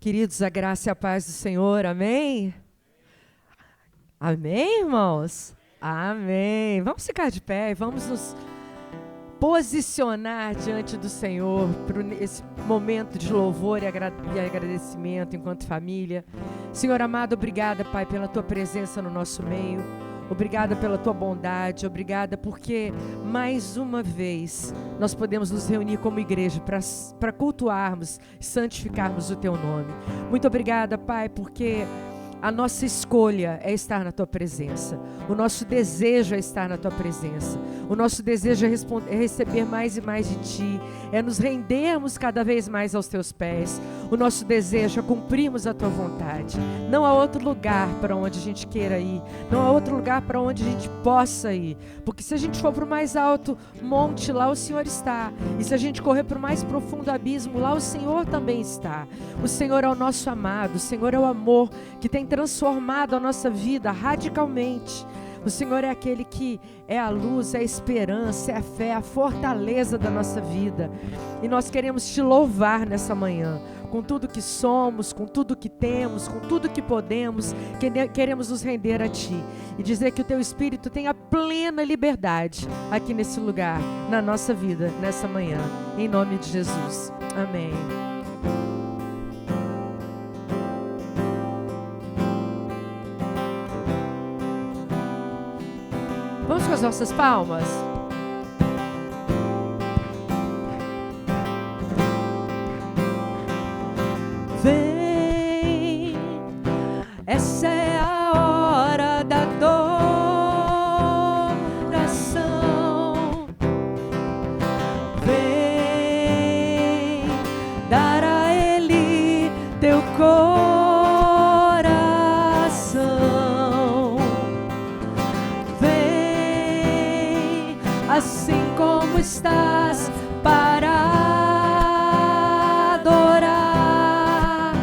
Queridos, a graça e a paz do Senhor, amém? Amém, irmãos? Amém. Vamos ficar de pé e vamos nos posicionar diante do Senhor para esse momento de louvor e agradecimento enquanto família. Senhor amado, obrigada, Pai, pela Tua presença no nosso meio. Obrigada pela Tua bondade, obrigada porque mais uma vez nós podemos nos reunir como igreja para cultuarmos e santificarmos o Teu nome. Muito obrigada, Pai, porque a nossa escolha é estar na Tua presença. O nosso desejo é estar na Tua presença. O nosso desejo é receber mais e mais de Ti. É nos rendermos cada vez mais aos Teus pés. O nosso desejo é cumprirmos a Tua vontade. Não há outro lugar para onde a gente queira ir. Não há outro lugar para onde a gente possa ir. Porque se a gente for para o mais alto monte, lá o Senhor está. E se a gente correr para o mais profundo abismo, lá o Senhor também está. O Senhor é o nosso amado. O Senhor é o amor que tem transformado a nossa vida radicalmente. O Senhor é aquele que é a luz, é a esperança, é a fé, a fortaleza da nossa vida. E nós queremos Te louvar nessa manhã, com tudo que somos, com tudo que temos, com tudo que podemos, queremos nos render a Ti e dizer que o Teu Espírito tem a plena liberdade aqui nesse lugar, na nossa vida, nessa manhã, em nome de Jesus. Amém. Vamos com as nossas palmas? Vem, essa é a hora da adoração. Vem dar a Ele teu coração. Vem, assim como estás, para adorar.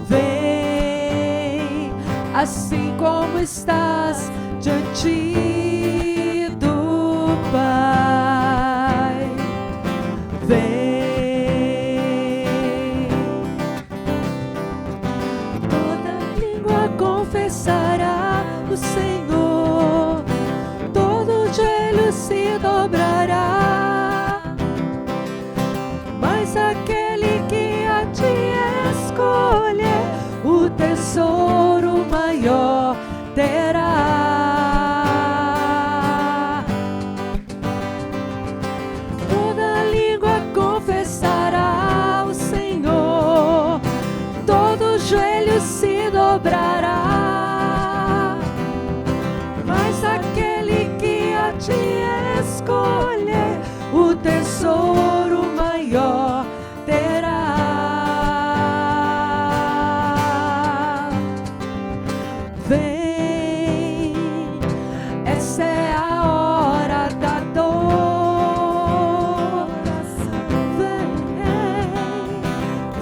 Vem, assim como estás, diante do Pai. Vem, toda língua confessará o Senhor, todo joelho se dobrará, mas aquele que a Ti escolher, o tesouro maior terá. Toda língua confessará o Senhor, todo joelho se dobrará, mas aquele que a Ti escolher, o tesouro maior terá. Vem, essa é a hora da adoração.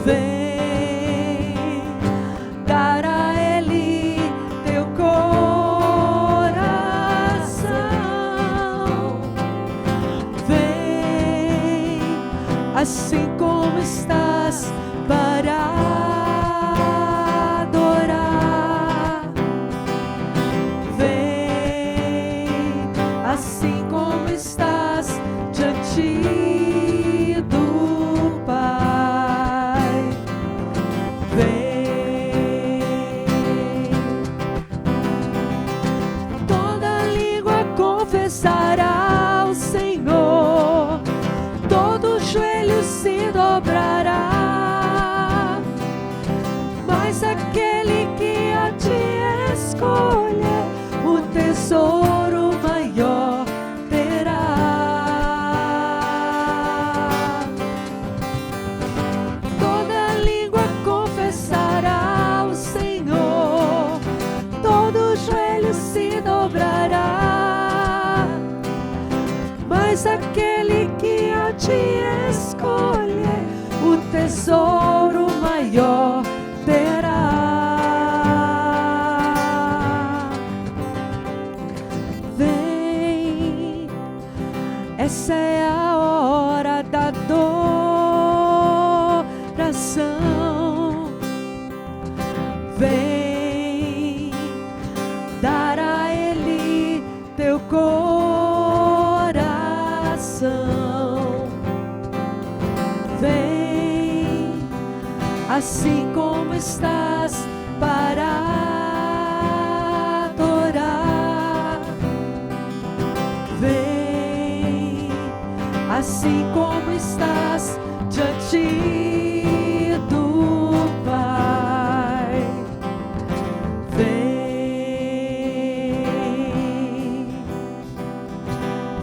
Vem, dar a Ele teu coração. Vem, assim como estás, para adorar. Vem, assim como estás, diante do Pai. Vem, toda língua confessará o Senhor, todo joelho se dobrará, mas aquele que a Ti escolher, o tesouro maior terá. Toda língua confessará o Senhor, todo joelho se dobrará, mas aquele que a Ti escolher, o tesouro maior terá. Vem, essa é a hora da adoração. assim como estás para adorar. Vem, assim como estás diante do Pai. Vem,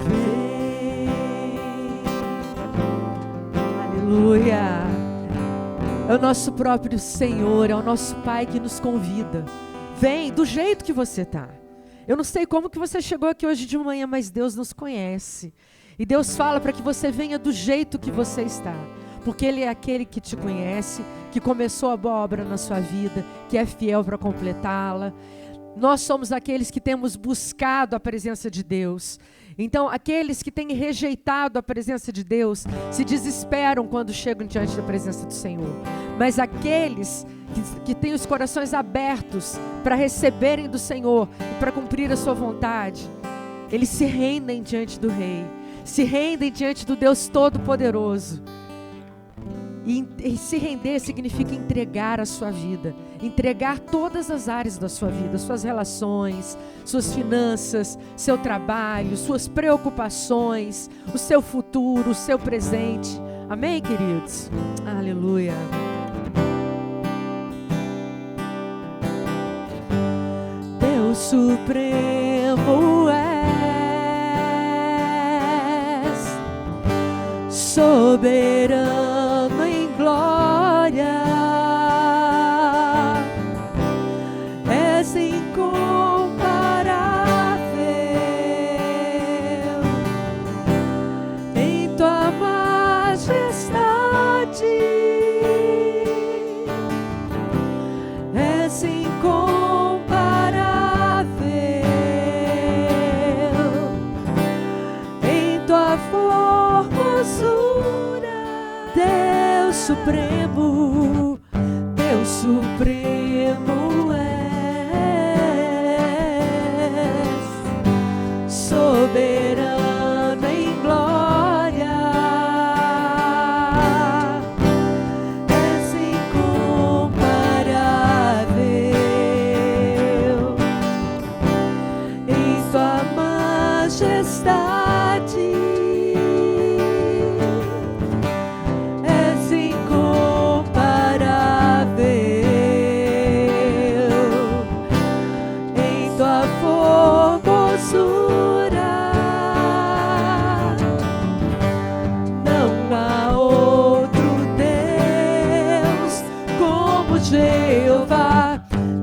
vem. Aleluia. É o nosso próprio Senhor, é o nosso Pai que nos convida. Vem do jeito que você está. Eu não sei como que você chegou aqui hoje de manhã, mas Deus nos conhece. E Deus fala para que você venha do jeito que você está. Porque Ele é aquele que te conhece, que começou a boa obra na sua vida, que é fiel para completá-la. Nós somos aqueles que temos buscado a presença de Deus. Então, aqueles que têm rejeitado a presença de Deus se desesperam quando chegam diante da presença do Senhor. Mas aqueles que têm os corações abertos para receberem do Senhor e para cumprir a sua vontade, eles se rendem diante do Rei, se rendem diante do Deus Todo-Poderoso. E se render significa entregar a sua vida, entregar todas as áreas da sua vida, suas relações, suas finanças, seu trabalho, suas preocupações, o seu futuro, o seu presente. Amém, queridos? Aleluia. Deus Supremo és, soberano em glória, és incomparável em tua majestade, és incomparável em tua formosura. Deus Supremo, Deus Supremo és, soberano em glória, és incomparável em tua majestade. Jeová,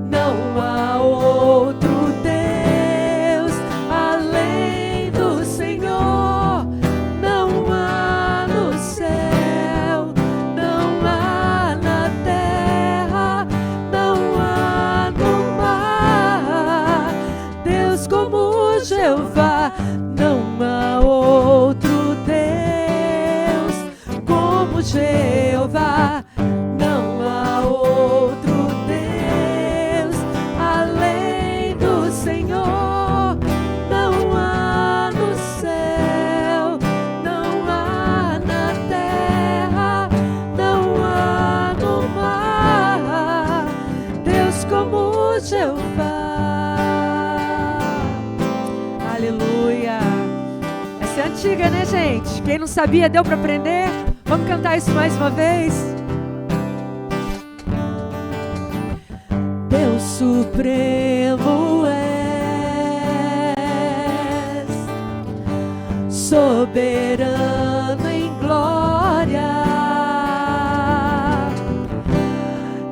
não há outro Deus além do Senhor, não há no céu, não há na terra, não há no mar, Deus como Jeová, não há outro Deus como Jeová. Aleluia. Essa é antiga, né, gente? Quem não sabia, deu para aprender? Vamos cantar isso mais uma vez? Deus Supremo és, soberano em glória,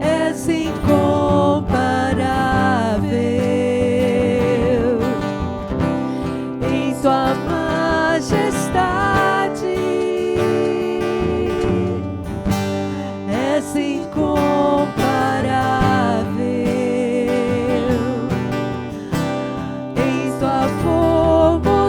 és incomparável em tua majestade, és incomparável em tua formosura.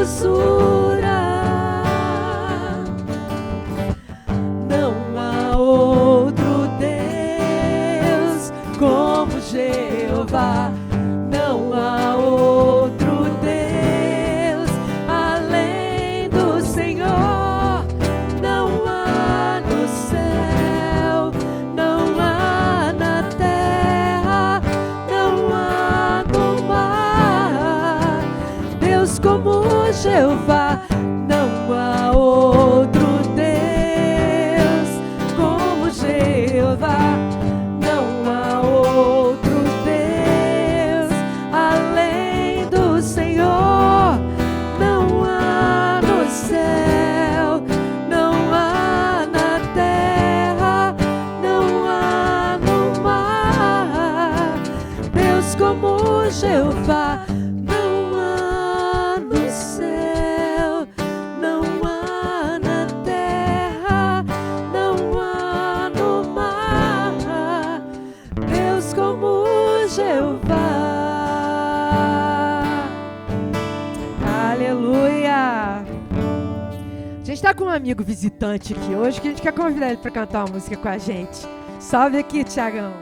gente tá com um amigo visitante aqui hoje que a gente quer convidar ele para cantar uma música com a gente. Sobe aqui, Thiagão.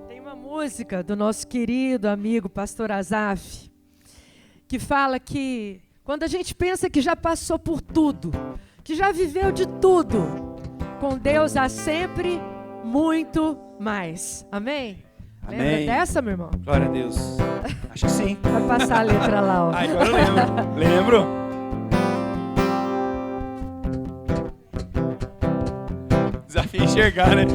Tem uma música do nosso querido amigo Pastor Azaf que fala que quando a gente pensa que já passou por tudo, que já viveu de tudo, com Deus há sempre muito mais. Amém? Amém. Lembra dessa, meu irmão? Glória a Deus. Acho que sim. Vai passar a letra lá, ó. Ai, agora eu lembro. Lembro. Desafio enxergar, né?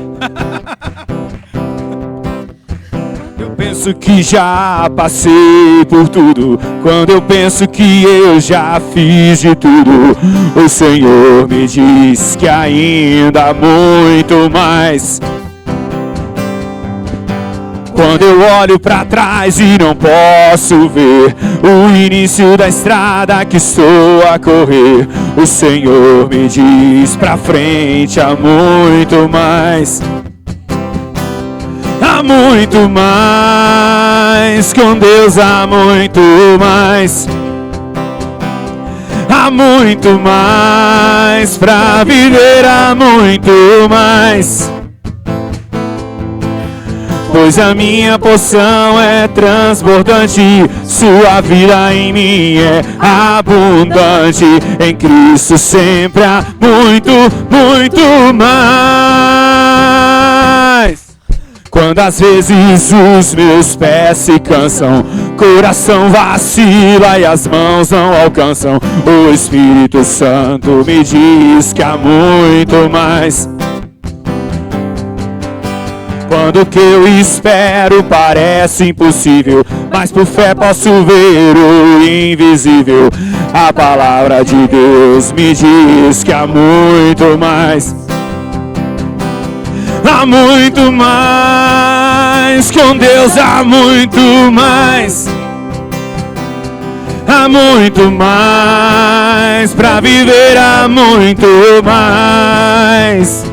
Eu penso que já passei por tudo. Quando eu penso que eu já fiz de tudo, o Senhor me diz que ainda há muito mais. Quando eu olho pra trás e não posso ver o início da estrada que estou a correr, o Senhor me diz pra frente há muito mais. Há muito mais, com Deus há muito mais. Há muito mais, pra viver há muito mais. Pois a minha porção é transbordante, sua vida em mim é abundante. Em Cristo sempre há muito, muito mais. Quando às vezes os meus pés se cansam, coração vacila e as mãos não alcançam, o Espírito Santo me diz que há muito mais. Quando o que eu espero parece impossível, mas por fé posso ver o invisível, a palavra de Deus me diz que há muito mais. Há muito mais, com Deus há muito mais. Há muito mais, pra viver há muito mais.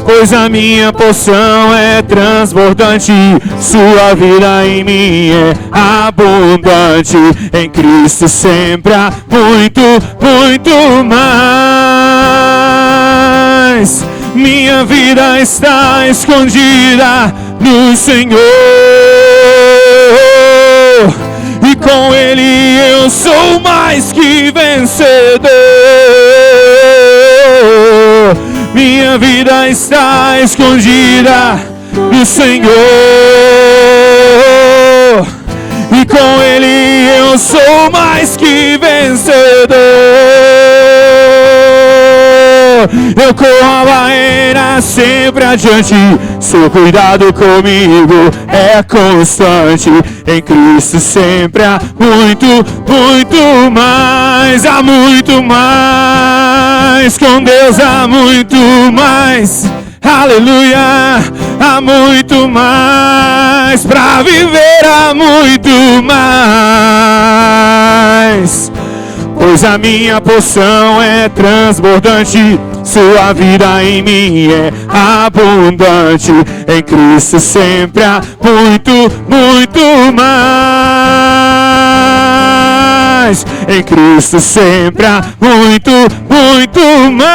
Pois a minha porção é transbordante, sua vida em mim é abundante. Em Cristo sempre há muito, muito mais. Minha vida está escondida no Senhor, e com Ele eu sou mais que vencedor. Minha vida está escondida no Senhor, e com Ele eu sou mais que vencedor. Eu corro a barreira sempre adiante, seu cuidado comigo é constante. Em Cristo sempre há muito, muito mais. Há muito mais, com Deus há muito mais. Aleluia, há muito mais, pra viver há muito mais. Pois a minha porção é transbordante, sua vida em mim é abundante. Em Cristo sempre há muito, muito mais. Em Cristo sempre há muito, muito mais.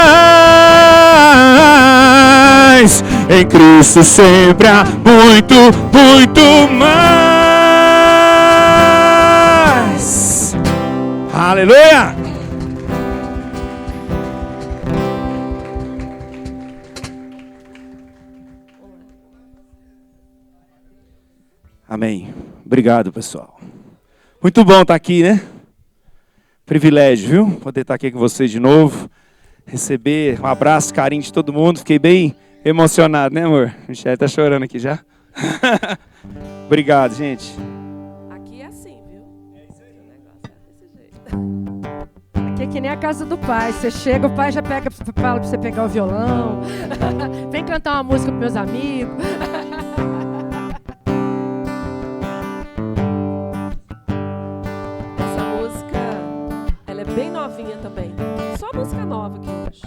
Em Cristo sempre há muito, muito mais. Aleluia! Amém. Obrigado, pessoal. Muito bom estar aqui, né? Privilégio, viu? Poder estar aqui com vocês de novo. Receber um abraço, carinho de todo mundo. Fiquei bem emocionado, né, amor? Michelle tá chorando aqui já. Obrigado, gente. Aqui é assim, viu? O negócio é desse jeito. Aqui é que nem a casa do pai. Você chega, o pai já pega, fala pra você pegar o violão. Vem cantar uma música pros meus amigos. Essa música, ela é bem novinha também. Só música nova aqui hoje.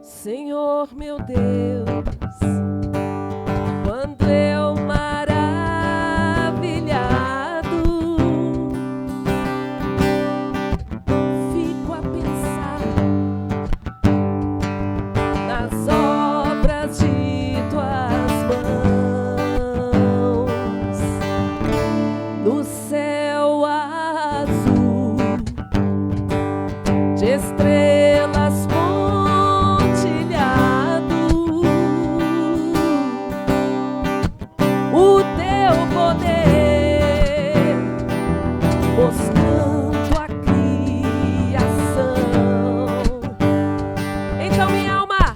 Senhor, meu Deus, quando eu maravilhado de estrelas pontilhado, o teu poder, buscando a criação. Então minha alma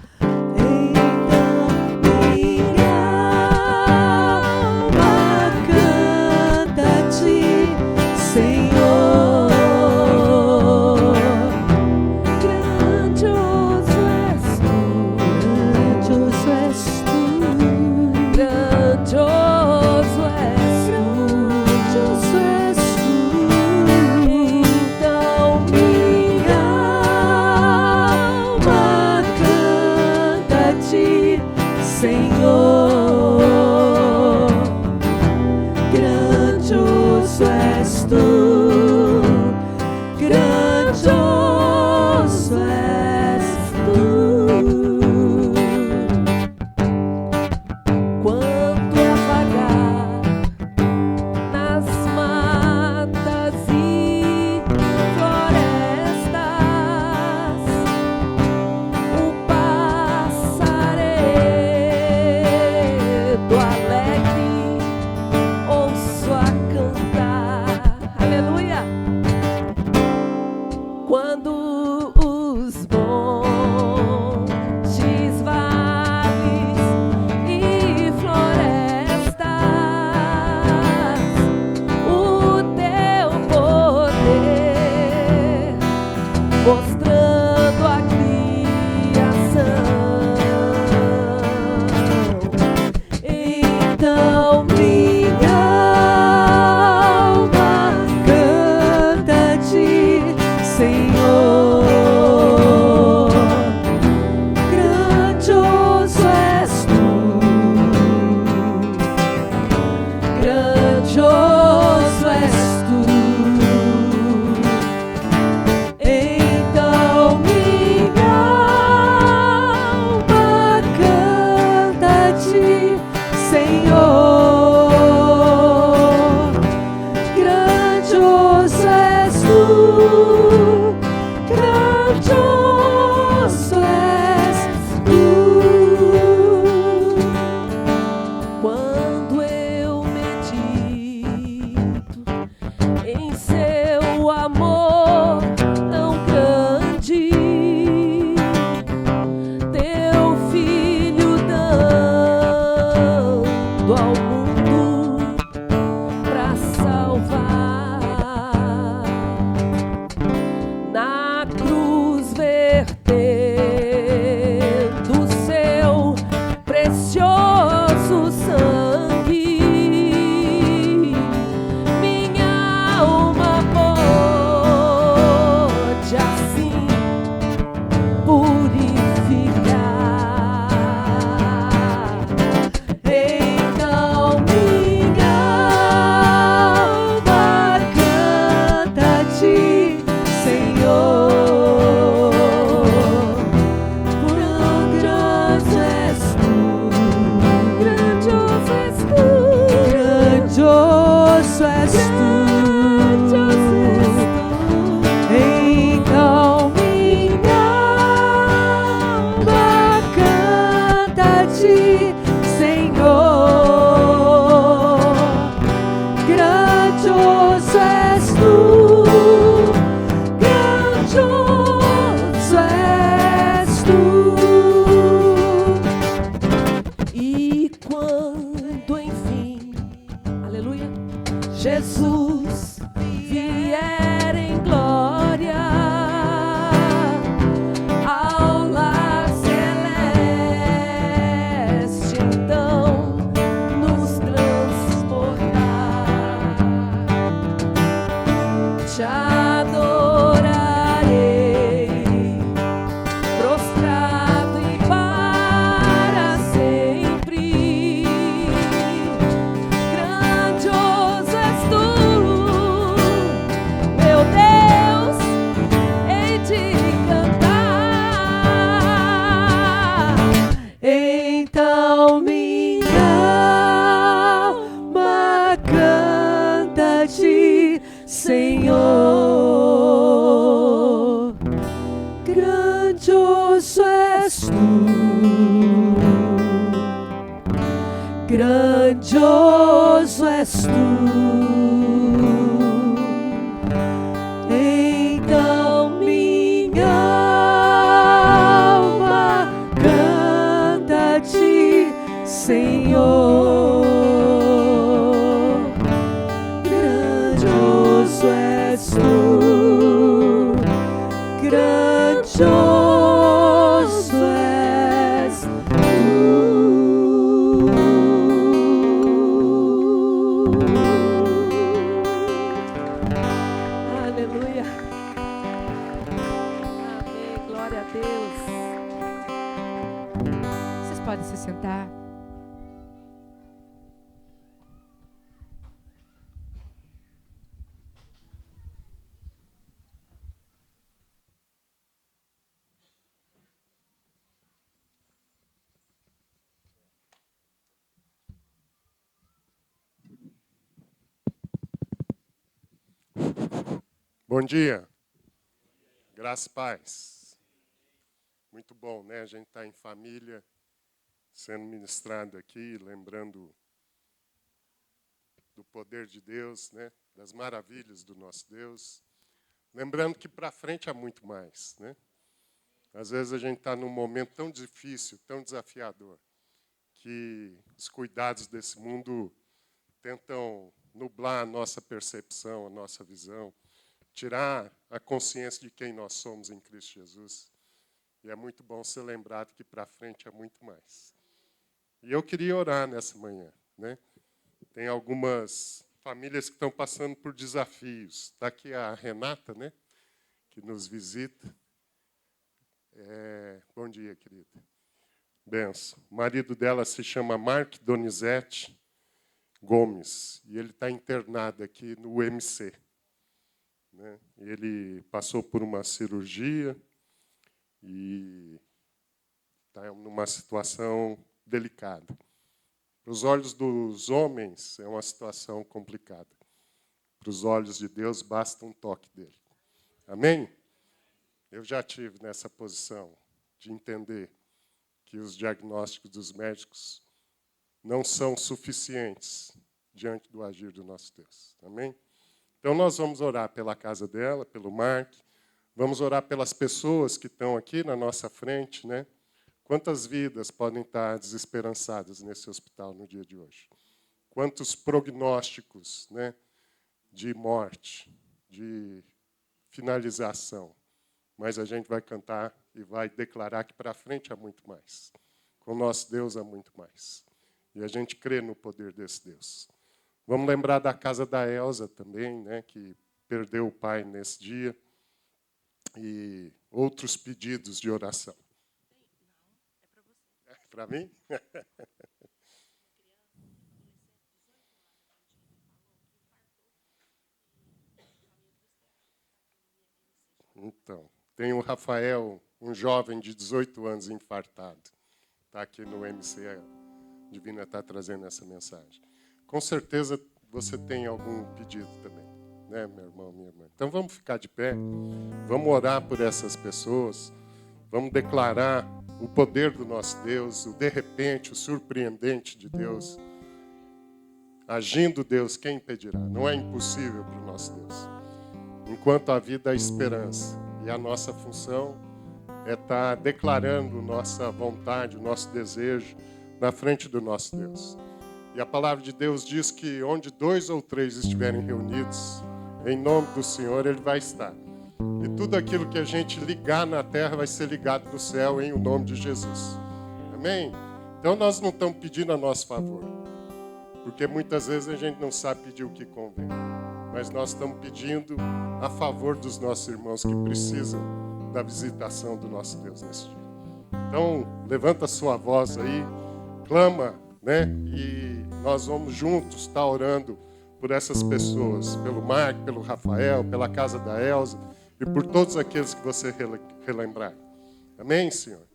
canta-te, Senhor. Então minha alma canta a ti, Senhor. Grandioso és tu, grandioso és tu. Aleluia. Amém. Glória a Deus. Vocês podem se sentar. Bom dia. Graça e paz. Muito bom, né? A gente está em família, sendo ministrado aqui, lembrando do poder de Deus, né? Das maravilhas do nosso Deus. Lembrando que para frente há muito mais, né? Às vezes a gente está num momento tão difícil, tão desafiador, que os cuidados desse mundo tentam nublar a nossa percepção, a nossa visão, tirar a consciência de quem nós somos em Cristo Jesus. E é muito bom ser lembrado que para frente é muito mais. E eu queria orar nessa manhã, né? Tem algumas famílias que estão passando por desafios. Está aqui a Renata, né? Que nos visita. Bom dia, querida. Benção. O marido dela se chama Mark Donizete Gomes. E ele está internado aqui no UMC. Né? Ele passou por uma cirurgia e está numa situação delicada. Para os olhos dos homens, é uma situação complicada. Para os olhos de Deus, basta um toque dele. Amém? Eu já tive nessa posição de entender que os diagnósticos dos médicos não são suficientes diante do agir do nosso Deus. Amém? Então, nós vamos orar pela casa dela, pelo Mark, vamos orar pelas pessoas que estão aqui na nossa frente, né? Quantas vidas podem estar desesperançadas nesse hospital no dia de hoje? Quantos prognósticos, né, de morte, de finalização? Mas a gente vai cantar e vai declarar que para frente há muito mais. Com o nosso Deus há muito mais. E a gente crê no poder desse Deus. Vamos lembrar da casa da Elza também, né, que perdeu o pai nesse dia. E outros pedidos de oração. É para mim? Então, tem o Rafael, um jovem de 18 anos infartado. Está aqui no MC, a Divina está trazendo essa mensagem. Com certeza você tem algum pedido também, né, meu irmão, minha irmã? Então vamos ficar de pé, vamos orar por essas pessoas, vamos declarar o poder do nosso Deus, o de repente, o surpreendente de Deus. Agindo Deus, quem impedirá? Não é impossível para o nosso Deus. Enquanto a vida há esperança, e a nossa função é estar declarando nossa vontade, o nosso desejo na frente do nosso Deus. E a palavra de Deus diz que onde 2 ou 3 estiverem reunidos, em nome do Senhor, Ele vai estar. E tudo aquilo que a gente ligar na terra vai ser ligado no céu em o nome de Jesus. Amém? Então nós não estamos pedindo a nosso favor, porque muitas vezes a gente não sabe pedir o que convém. Mas nós estamos pedindo a favor dos nossos irmãos que precisam da visitação do nosso Deus nesse dia. Então, levanta a sua voz aí, clama, né? E nós vamos juntos estar orando por essas pessoas, pelo Mark, pelo Rafael, pela casa da Elza e por todos aqueles que você relembrar. Amém, Senhor?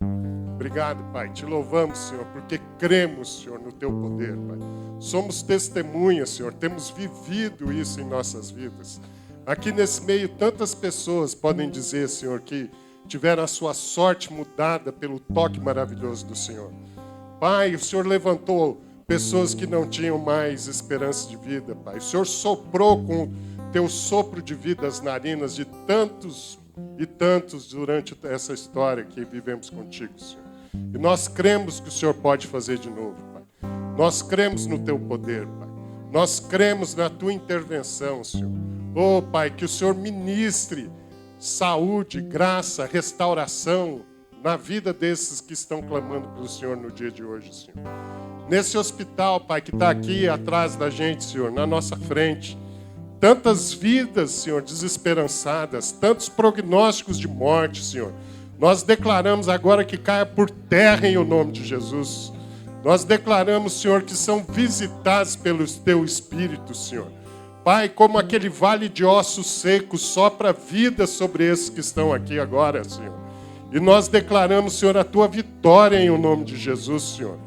Obrigado, Pai. Te louvamos, Senhor, porque cremos, Senhor, no Teu poder, Pai. Somos testemunhas, Senhor. Temos vivido isso em nossas vidas. Aqui nesse meio, tantas pessoas podem dizer, Senhor, que tiveram a sua sorte mudada pelo toque maravilhoso do Senhor. Pai, o Senhor levantou pessoas que não tinham mais esperança de vida, Pai. O Senhor soprou com teu sopro de vida às narinas de tantos e tantos durante essa história que vivemos contigo, Senhor. E nós cremos que o Senhor pode fazer de novo, Pai. Nós cremos no teu poder, Pai. Nós cremos na tua intervenção, Senhor. Oh, Pai, que o Senhor ministre saúde, graça, restauração na vida desses que estão clamando pelo Senhor no dia de hoje, Senhor. Nesse hospital, Pai, que está aqui atrás da gente, Senhor, na nossa frente, tantas vidas, Senhor, desesperançadas, tantos prognósticos de morte, Senhor. Nós declaramos agora que caia por terra em o nome de Jesus. Nós declaramos, Senhor, que são visitados pelo teu Espírito, Senhor. Pai, como aquele vale de ossos secos, sopra vida sobre esses que estão aqui agora, Senhor. E nós declaramos, Senhor, a tua vitória em o nome de Jesus, Senhor.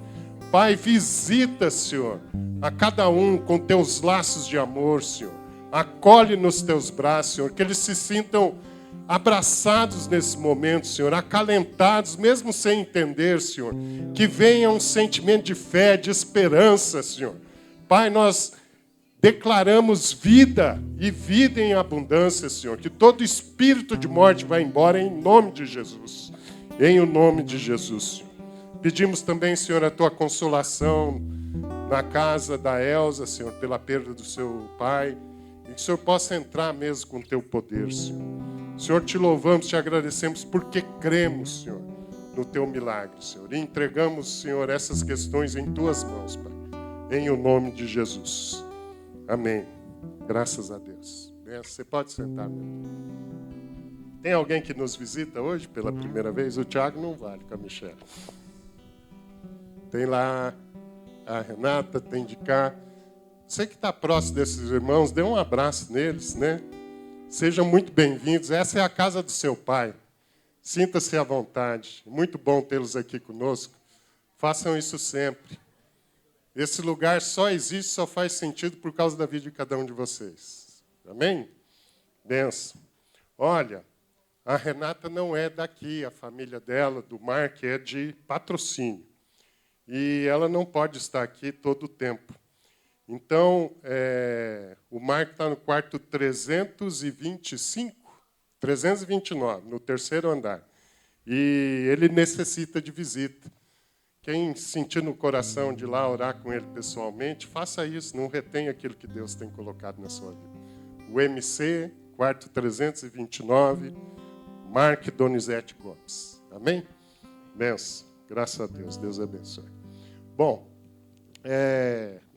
Pai, visita, Senhor, a cada um com teus laços de amor, Senhor. Acolhe nos teus braços, Senhor, que eles se sintam abraçados nesse momento, Senhor, acalentados, mesmo sem entender, Senhor. Que venha um sentimento de fé, de esperança, Senhor. Pai, nós declaramos vida e vida em abundância, Senhor. Que todo espírito de morte vá embora em nome de Jesus. Em o nome de Jesus, Senhor. Pedimos também, Senhor, a tua consolação na casa da Elza, Senhor, pela perda do seu pai. E que o Senhor possa entrar mesmo com o teu poder, Senhor. Senhor, te louvamos, te agradecemos porque cremos, Senhor, no teu milagre, Senhor. E entregamos, Senhor, essas questões em tuas mãos, Pai. Em o nome de Jesus. Amém. Graças a Deus. Você pode sentar, meu. Tem alguém que nos visita hoje pela primeira vez? O Tiago não vale com a Michelle. Tem lá a Renata, tem de cá. Você que está próximo desses irmãos, dê um abraço neles, né? Sejam muito bem-vindos. Essa é a casa do seu pai. Sinta-se à vontade. Muito bom tê-los aqui conosco. Façam isso sempre. Esse lugar só existe, só faz sentido por causa da vida de cada um de vocês. Amém? Benção. Olha, a Renata não é daqui, a família dela, do Mark, é de Patrocínio. E ela não pode estar aqui todo o tempo. Então, o Mark está no quarto 329, no terceiro andar. E ele necessita de visita. Quem sentir no coração de ir lá orar com ele pessoalmente, faça isso, não retenha aquilo que Deus tem colocado na sua vida. O MC, quarto 329, Mark Donizete Gomes. Amém? Benção. Graças a Deus. Deus abençoe. Bom,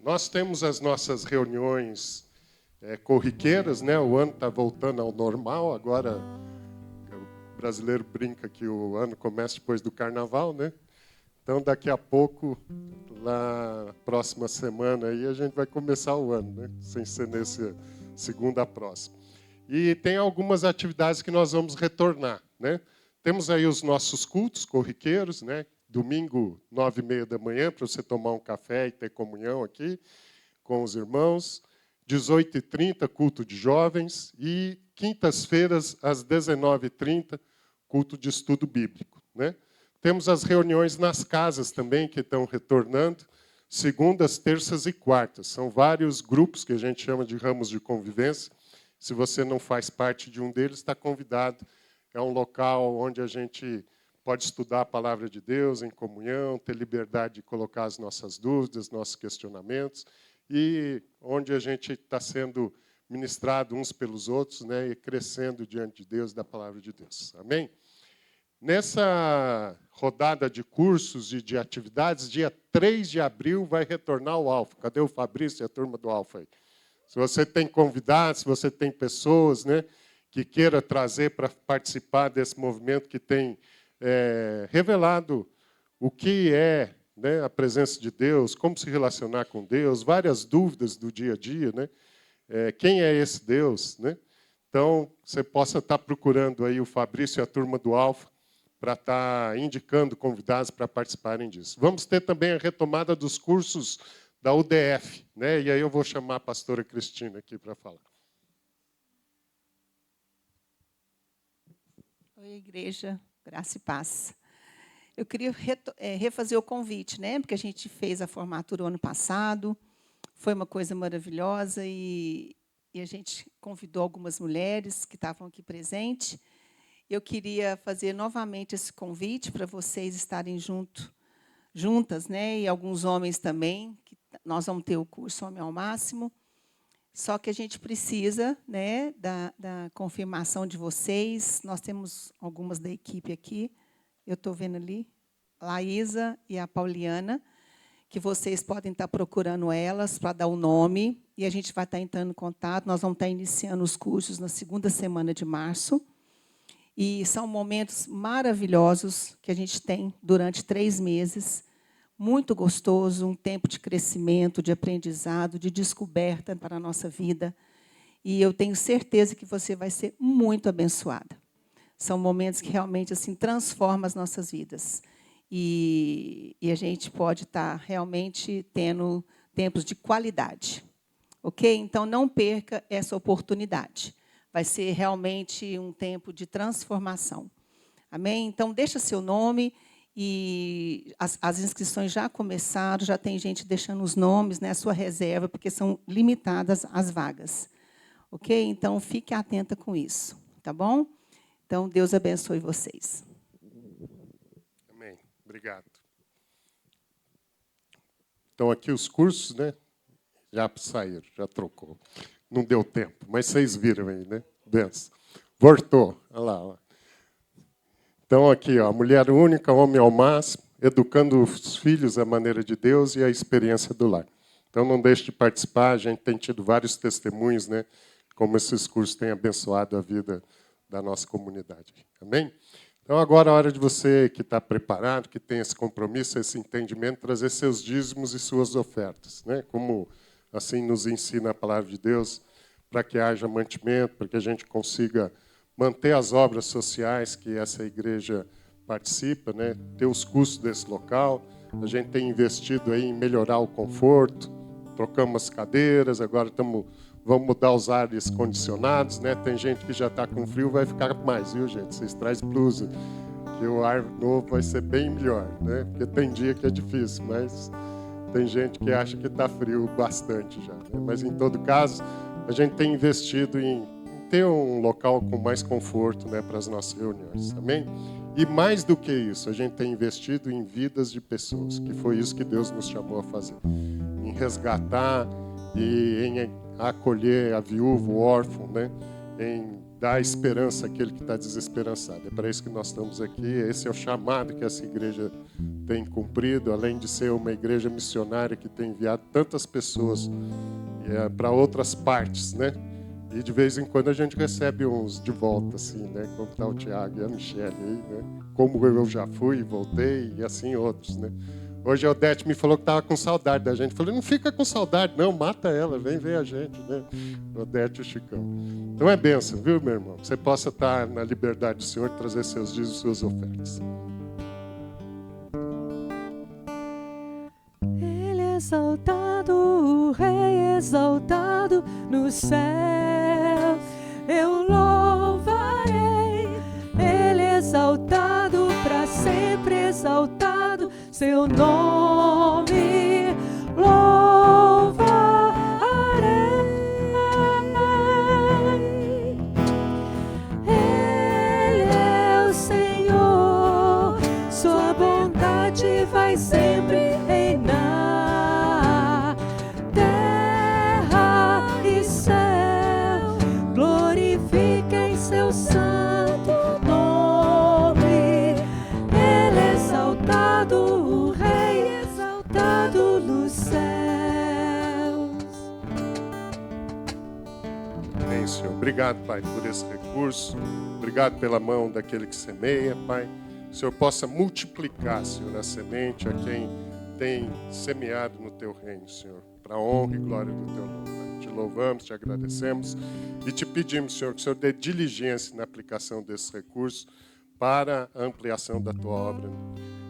nós temos as nossas reuniões corriqueiras, né? O ano está voltando ao normal. Agora, o brasileiro brinca que o ano começa depois do carnaval, né? Então, daqui a pouco, na próxima semana, aí, a gente vai começar o ano, né? Sem ser nesse segunda próxima. E tem algumas atividades que nós vamos retornar, né? Temos aí os nossos cultos corriqueiros, né? Domingo, 9h30 da manhã, para você tomar um café e ter comunhão aqui com os irmãos. 18h30, culto de jovens. E quintas-feiras, às 19h30, culto de estudo bíblico, né? Temos as reuniões nas casas também, que estão retornando, segundas, terças e quartas. São vários grupos que a gente chama de ramos de convivência. Se você não faz parte de um deles, está convidado. É um local onde a gente pode estudar a palavra de Deus em comunhão, ter liberdade de colocar as nossas dúvidas, nossos questionamentos, e onde a gente está sendo ministrado uns pelos outros, né, e crescendo diante de Deus, da palavra de Deus. Amém? Nessa rodada de cursos e de atividades, dia 3 de abril vai retornar o Alfa. Cadê o Fabrício e a turma do Alfa aí? Se você tem convidados, se você tem pessoas, né, que queira trazer para participar desse movimento que tem revelado o que é, né, a presença de Deus, como se relacionar com Deus, várias dúvidas do dia a dia, né? Quem é esse Deus, né? Então, você possa estar procurando aí o Fabrício e a turma do Alfa para estar indicando convidados para participarem disso. Vamos ter também a retomada dos cursos da UDF, né? E aí eu vou chamar a pastora Cristina aqui para falar. Oi, igreja, graça e paz. Eu queria refazer o convite, né? Porque a gente fez a formatura o ano passado, foi uma coisa maravilhosa e e a gente convidou algumas mulheres que estavam aqui presentes. Eu queria fazer novamente esse convite para vocês estarem juntas, né? E alguns homens também, que nós vamos ter o curso Homem ao Máximo. Só que a gente precisa, né, da confirmação de vocês. Nós temos algumas da equipe aqui. Eu estou vendo ali, a Laísa e a Pauliana, que vocês podem estar procurando elas para dar o nome, e a gente vai estar entrando em contato. Nós vamos estar iniciando os cursos na 2ª semana de março, e são momentos maravilhosos que a gente tem durante 3 meses, muito gostoso, um tempo de crescimento, de aprendizado, de descoberta para a nossa vida, e eu tenho certeza que você vai ser muito abençoada. São momentos que realmente assim transformam as nossas vidas. E a gente pode estar realmente tendo tempos de qualidade. Ok? Então, não perca essa oportunidade. Vai ser realmente um tempo de transformação. Amém? Então, deixa seu nome. E as inscrições já começaram, já tem gente deixando os nomes, né, a sua reserva, porque são limitadas as vagas. Ok? Então, fique atenta com isso. Tá bom? Então, Deus abençoe vocês. Obrigado. Então, aqui os cursos, né? Já saíram, já trocou. Não deu tempo, mas vocês viram aí, né? Benção. Voltou. Olha lá, ó. Então, aqui, ó, mulher única, homem ao máximo, educando os filhos à maneira de Deus e a experiência do lar. Então, não deixe de participar. A gente tem tido vários testemunhos, né? Como esses cursos têm abençoado a vida da nossa comunidade. Amém? Então, agora é a hora de você que está preparado, que tem esse compromisso, esse entendimento, trazer seus dízimos e suas ofertas, né? Como assim nos ensina a palavra de Deus, para que haja mantimento, para que a gente consiga manter as obras sociais que essa igreja participa, né? Ter os custos desse local. A gente tem investido aí em melhorar o conforto, trocamos as cadeiras, agora vamos mudar os ares condicionados, né? Tem gente que já está com frio, vai ficar mais, viu, gente? Vocês trazem blusa, que o ar novo vai ser bem melhor, né? Porque tem dia que é difícil, mas tem gente que acha que está frio bastante já, né? Mas, em todo caso, a gente tem investido em ter um local com mais conforto, né, para as nossas reuniões, amém? E mais do que isso, a gente tem investido em vidas de pessoas, que foi isso que Deus nos chamou a fazer, em resgatar e em acolher a viúva, o órfão, né? Em dar esperança àquele que está desesperançado. É para isso que nós estamos aqui. Esse é o chamado que essa igreja tem cumprido, além de ser uma igreja missionária que tem enviado tantas pessoas para outras partes, né? E de vez em quando a gente recebe uns de volta, assim, né? Como está o Tiago e a Michelle aí, né? Como eu já fui e voltei, e assim outros, né? Hoje a Odete me falou que estava com saudade da gente. Eu falei, não fica com saudade, não, mata ela, vem ver a gente, né? Odete e o Chicão. Então é bênção, viu, meu irmão? Você possa estar na liberdade do Senhor, trazer seus dízimos e suas ofertas. Ele é exaltado, o Rei exaltado no céu. Eu louvarei, Ele é exaltado, para sempre exaltado, seu nome louvarei. Ele é o Senhor, sua bondade vai sempre reinar. Terra e céu glorifiquem seu santo nome. Ele é exaltado, o Rei exaltado nos céus. Amém, Senhor. Obrigado, Pai, por esse recurso. Obrigado pela mão daquele que semeia, Pai. O Senhor possa multiplicar, Senhor, a semente a quem tem semeado no Teu reino, Senhor, para a honra e glória do Teu nome, Pai. Te louvamos, te agradecemos e te pedimos, Senhor, que o Senhor dê diligência na aplicação desses recursos para a ampliação da Tua obra,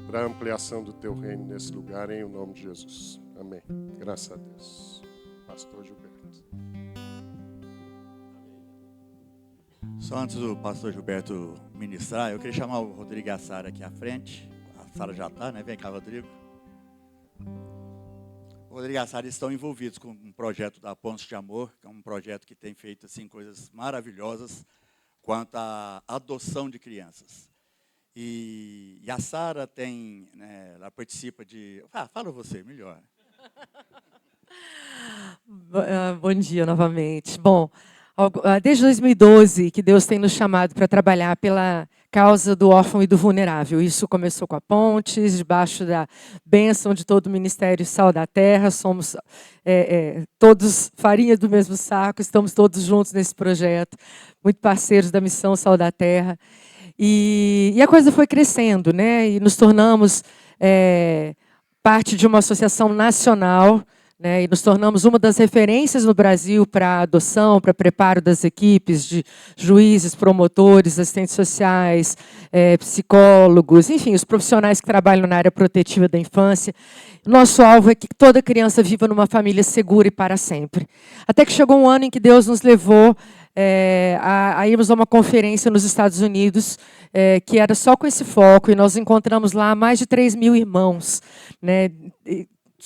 para a ampliação do Teu reino nesse lugar, em nome de Jesus. Amém. Graças a Deus. Pastor Gilberto. Só antes do pastor Gilberto ministrar, eu queria chamar o Rodrigo e a Sara aqui à frente. A Sara já está, né? Vem cá, Rodrigo. Rodrigo e a Sara estão envolvidos com um projeto da Pontos de Amor, que é um projeto que tem feito assim, coisas maravilhosas quanto à adoção de crianças. E a Sara tem, né, ela participa de... fala você, melhor. Bom dia novamente. Bom, desde 2012 que Deus tem nos chamado para trabalhar pela causa do órfão e do vulnerável. Isso começou com a Pontes, debaixo da bênção de todo o Ministério Sal da Terra. Somos todos farinha do mesmo saco, estamos todos juntos nesse projeto, muito parceiros da missão Sal da Terra. E a coisa foi crescendo, né? E nos tornamos parte de uma associação nacional, né, e nos tornamos uma das referências no Brasil para adoção, para preparo das equipes de juízes, promotores, assistentes sociais, psicólogos, enfim, os profissionais que trabalham na área protetiva da infância. Nosso alvo é que toda criança viva numa família segura e para sempre. Até que chegou um ano em que Deus nos levou a irmos a uma conferência nos Estados Unidos, que era só com esse foco, e nós encontramos lá mais de 3.000 irmãos, né,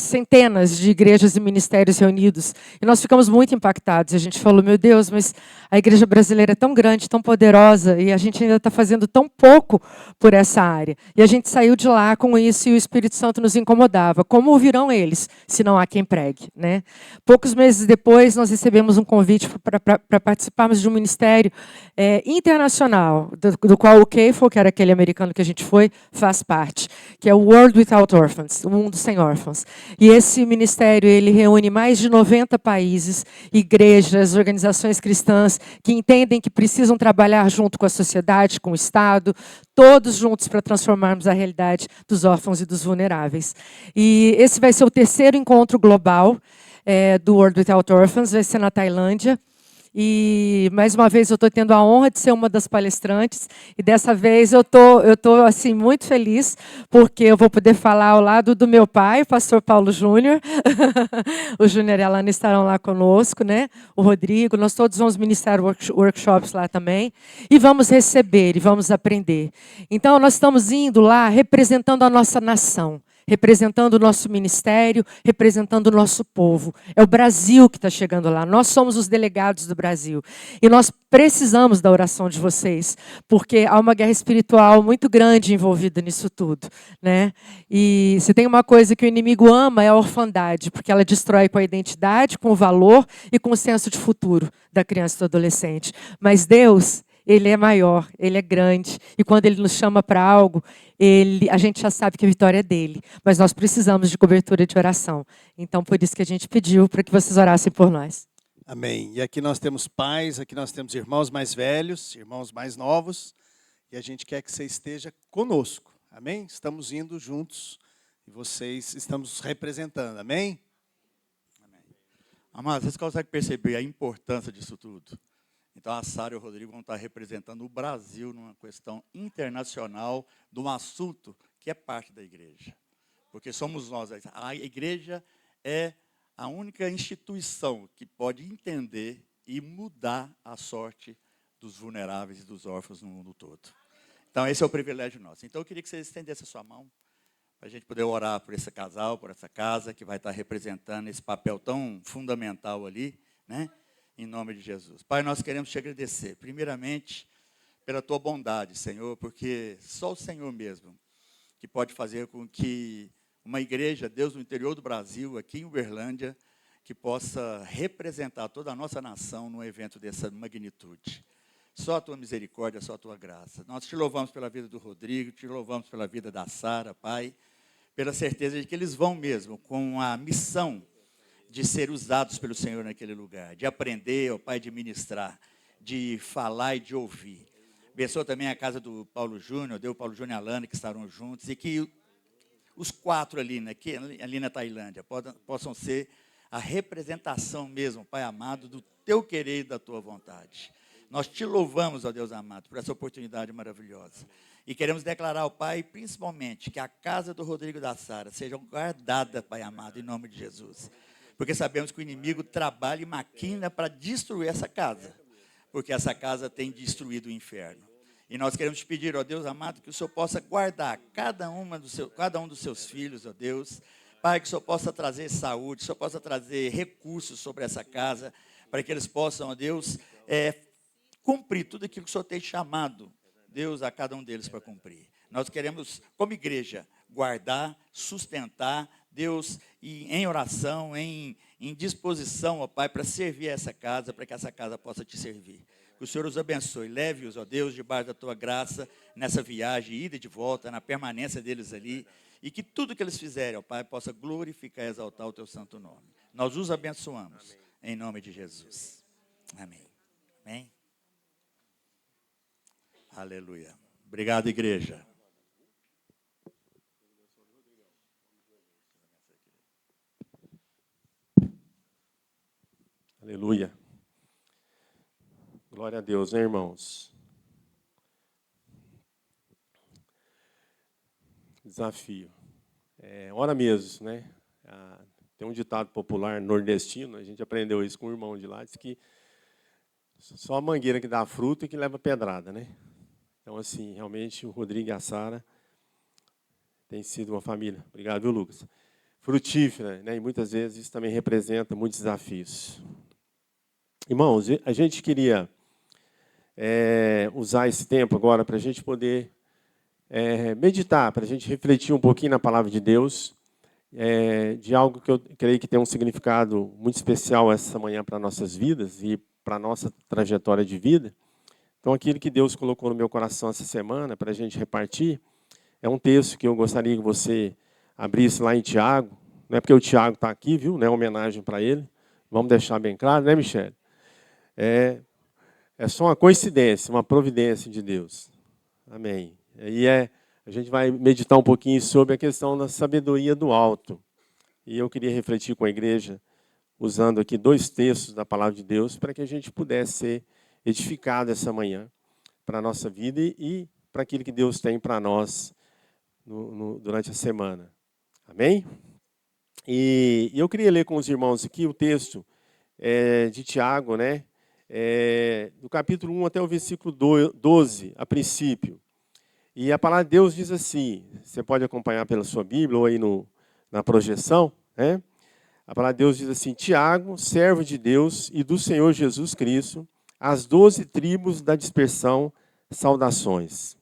centenas de igrejas e ministérios reunidos, e nós ficamos muito impactados. A gente falou, meu Deus, mas a igreja brasileira é tão grande, tão poderosa, e a gente ainda está fazendo tão pouco por essa área. E a gente saiu de lá com isso, e o Espírito Santo nos incomodava. Como ouvirão eles, se não há quem pregue, né? Poucos meses depois, nós recebemos um convite para participarmos de um ministério internacional, do qual o Keifel, que era aquele americano que a gente foi, faz parte, que é o World Without Orphans, o Mundo Sem Órfãos. E esse ministério ele reúne mais de 90 países, igrejas, organizações cristãs que entendem que precisam trabalhar junto com a sociedade, com o Estado, todos juntos para transformarmos a realidade dos órfãos e dos vulneráveis. E esse vai ser o terceiro encontro global do World Without Orphans, vai ser na Tailândia. E, mais uma vez, eu estou tendo a honra de ser uma das palestrantes. E, dessa vez, eu tô assim, muito feliz, porque eu vou poder falar ao lado do meu pai, o pastor Paulo Júnior. O Júnior e a Alana estarão lá conosco, né? O Rodrigo. Nós todos vamos ministrar workshops lá também. E vamos receber, e vamos aprender. Então, nós estamos indo lá representando a nossa nação, representando o nosso ministério, representando o nosso povo. É o Brasil que está chegando lá. Nós somos os delegados do Brasil. E nós precisamos da oração de vocês, porque há uma guerra espiritual muito grande envolvida nisso tudo, né? E se tem uma coisa que o inimigo ama, é a orfandade, porque ela destrói com a identidade, com o valor e com o senso de futuro da criança e do adolescente. Mas Deus, Ele é maior, Ele é grande. E quando Ele nos chama para algo, a gente já sabe que a vitória é dele. Mas nós precisamos de cobertura de oração. Então, por isso que a gente pediu para que vocês orassem por nós. Amém. E aqui nós temos pais, aqui nós temos irmãos mais velhos, irmãos mais novos. E a gente quer que você esteja conosco. Amém? Estamos indo juntos e vocês estamos representando. Amém? Amém. Amados, vocês conseguem perceber a importância disso tudo? Então, a Sara e o Rodrigo vão estar representando o Brasil numa questão internacional de um assunto que é parte da igreja. Porque somos nós. A igreja é a única instituição que pode entender e mudar a sorte dos vulneráveis e dos órfãos no mundo todo. Então, esse é o privilégio nosso. Então, eu queria que você estendesse a sua mão para a gente poder orar por esse casal, por essa casa, que vai estar representando esse papel tão fundamental ali, né? Em nome de Jesus. Pai, nós queremos te agradecer, primeiramente, pela tua bondade, Senhor, porque só o Senhor mesmo que pode fazer com que uma igreja, Deus, no interior do Brasil, aqui em Uberlândia, que possa representar toda a nossa nação num evento dessa magnitude. Só a tua misericórdia, só a tua graça. Nós te louvamos pela vida do Rodrigo, te louvamos pela vida da Sara, Pai, pela certeza de que eles vão mesmo com a missão de ser usados pelo Senhor naquele lugar, de aprender, ó Pai, de ministrar, de falar e de ouvir. Abençoa também a casa do Paulo Júnior, deu o Paulo Júnior e a Alana, que estarão juntos, e que os quatro ali na Tailândia possam ser a representação mesmo, Pai amado, do teu querer e da tua vontade. Nós te louvamos, ó Deus amado, por essa oportunidade maravilhosa. E queremos declarar ao Pai, principalmente, que a casa do Rodrigo e da Sara seja guardada, Pai amado, em nome de Jesus. Porque sabemos que o inimigo trabalha e maquina para destruir essa casa. Porque essa casa tem destruído o inferno. E nós queremos te pedir, ó Deus amado, que o Senhor possa guardar cada um dos seus filhos, ó Deus, Pai, que o Senhor possa trazer saúde, que o Senhor possa trazer recursos sobre essa casa, para que eles possam, ó Deus, cumprir tudo aquilo que o Senhor tem chamado, Deus, a cada um deles para cumprir. Nós queremos, como igreja, guardar, sustentar, Deus, e em oração, em disposição, ó Pai, para servir essa casa, para que essa casa possa te servir. Que o Senhor os abençoe, leve-os, ó Deus, debaixo da tua graça, nessa viagem, ida e de volta, na permanência deles ali, e que tudo que eles fizerem, ó Pai, possa glorificar e exaltar o teu santo nome. Nós os abençoamos, em nome de Jesus. Amém. Amém. Aleluia. Obrigado, igreja. Aleluia. Glória a Deus, né, irmãos? Desafio. Ora mesmo, né? Tem um ditado popular nordestino, a gente aprendeu isso com o irmão de lá, diz que só a mangueira que dá fruto e que leva pedrada, né? Então, assim, realmente o Rodrigo e a Sara têm sido uma família. Obrigado, viu, Lucas? Frutífera, né? E muitas vezes isso também representa muitos desafios. Irmãos, a gente queria usar esse tempo agora para a gente poder meditar, para a gente refletir um pouquinho na palavra de Deus, de algo que eu creio que tem um significado muito especial essa manhã para nossas vidas e para a nossa trajetória de vida. Então, aquilo que Deus colocou no meu coração essa semana para a gente repartir é um texto que eu gostaria que você abrisse lá em Tiago. Não é porque o Tiago está aqui, viu? Não é homenagem para ele. Vamos deixar bem claro, né, Michele? É só uma coincidência, uma providência de Deus. Amém. E a gente vai meditar um pouquinho sobre a questão da sabedoria do alto. E eu queria refletir com a igreja, usando aqui 2 textos da palavra de Deus, para que a gente pudesse ser edificado essa manhã para a nossa vida e para aquilo que Deus tem para nós durante a semana. Amém? E eu queria ler com os irmãos aqui o texto de Tiago, né? Do capítulo 1 até o versículo 12, a princípio. E a palavra de Deus diz assim, você pode acompanhar pela sua Bíblia ou aí na projeção, né? A palavra de Deus diz assim: Tiago, servo de Deus e do Senhor Jesus Cristo, às 12 tribos da dispersão, saudações.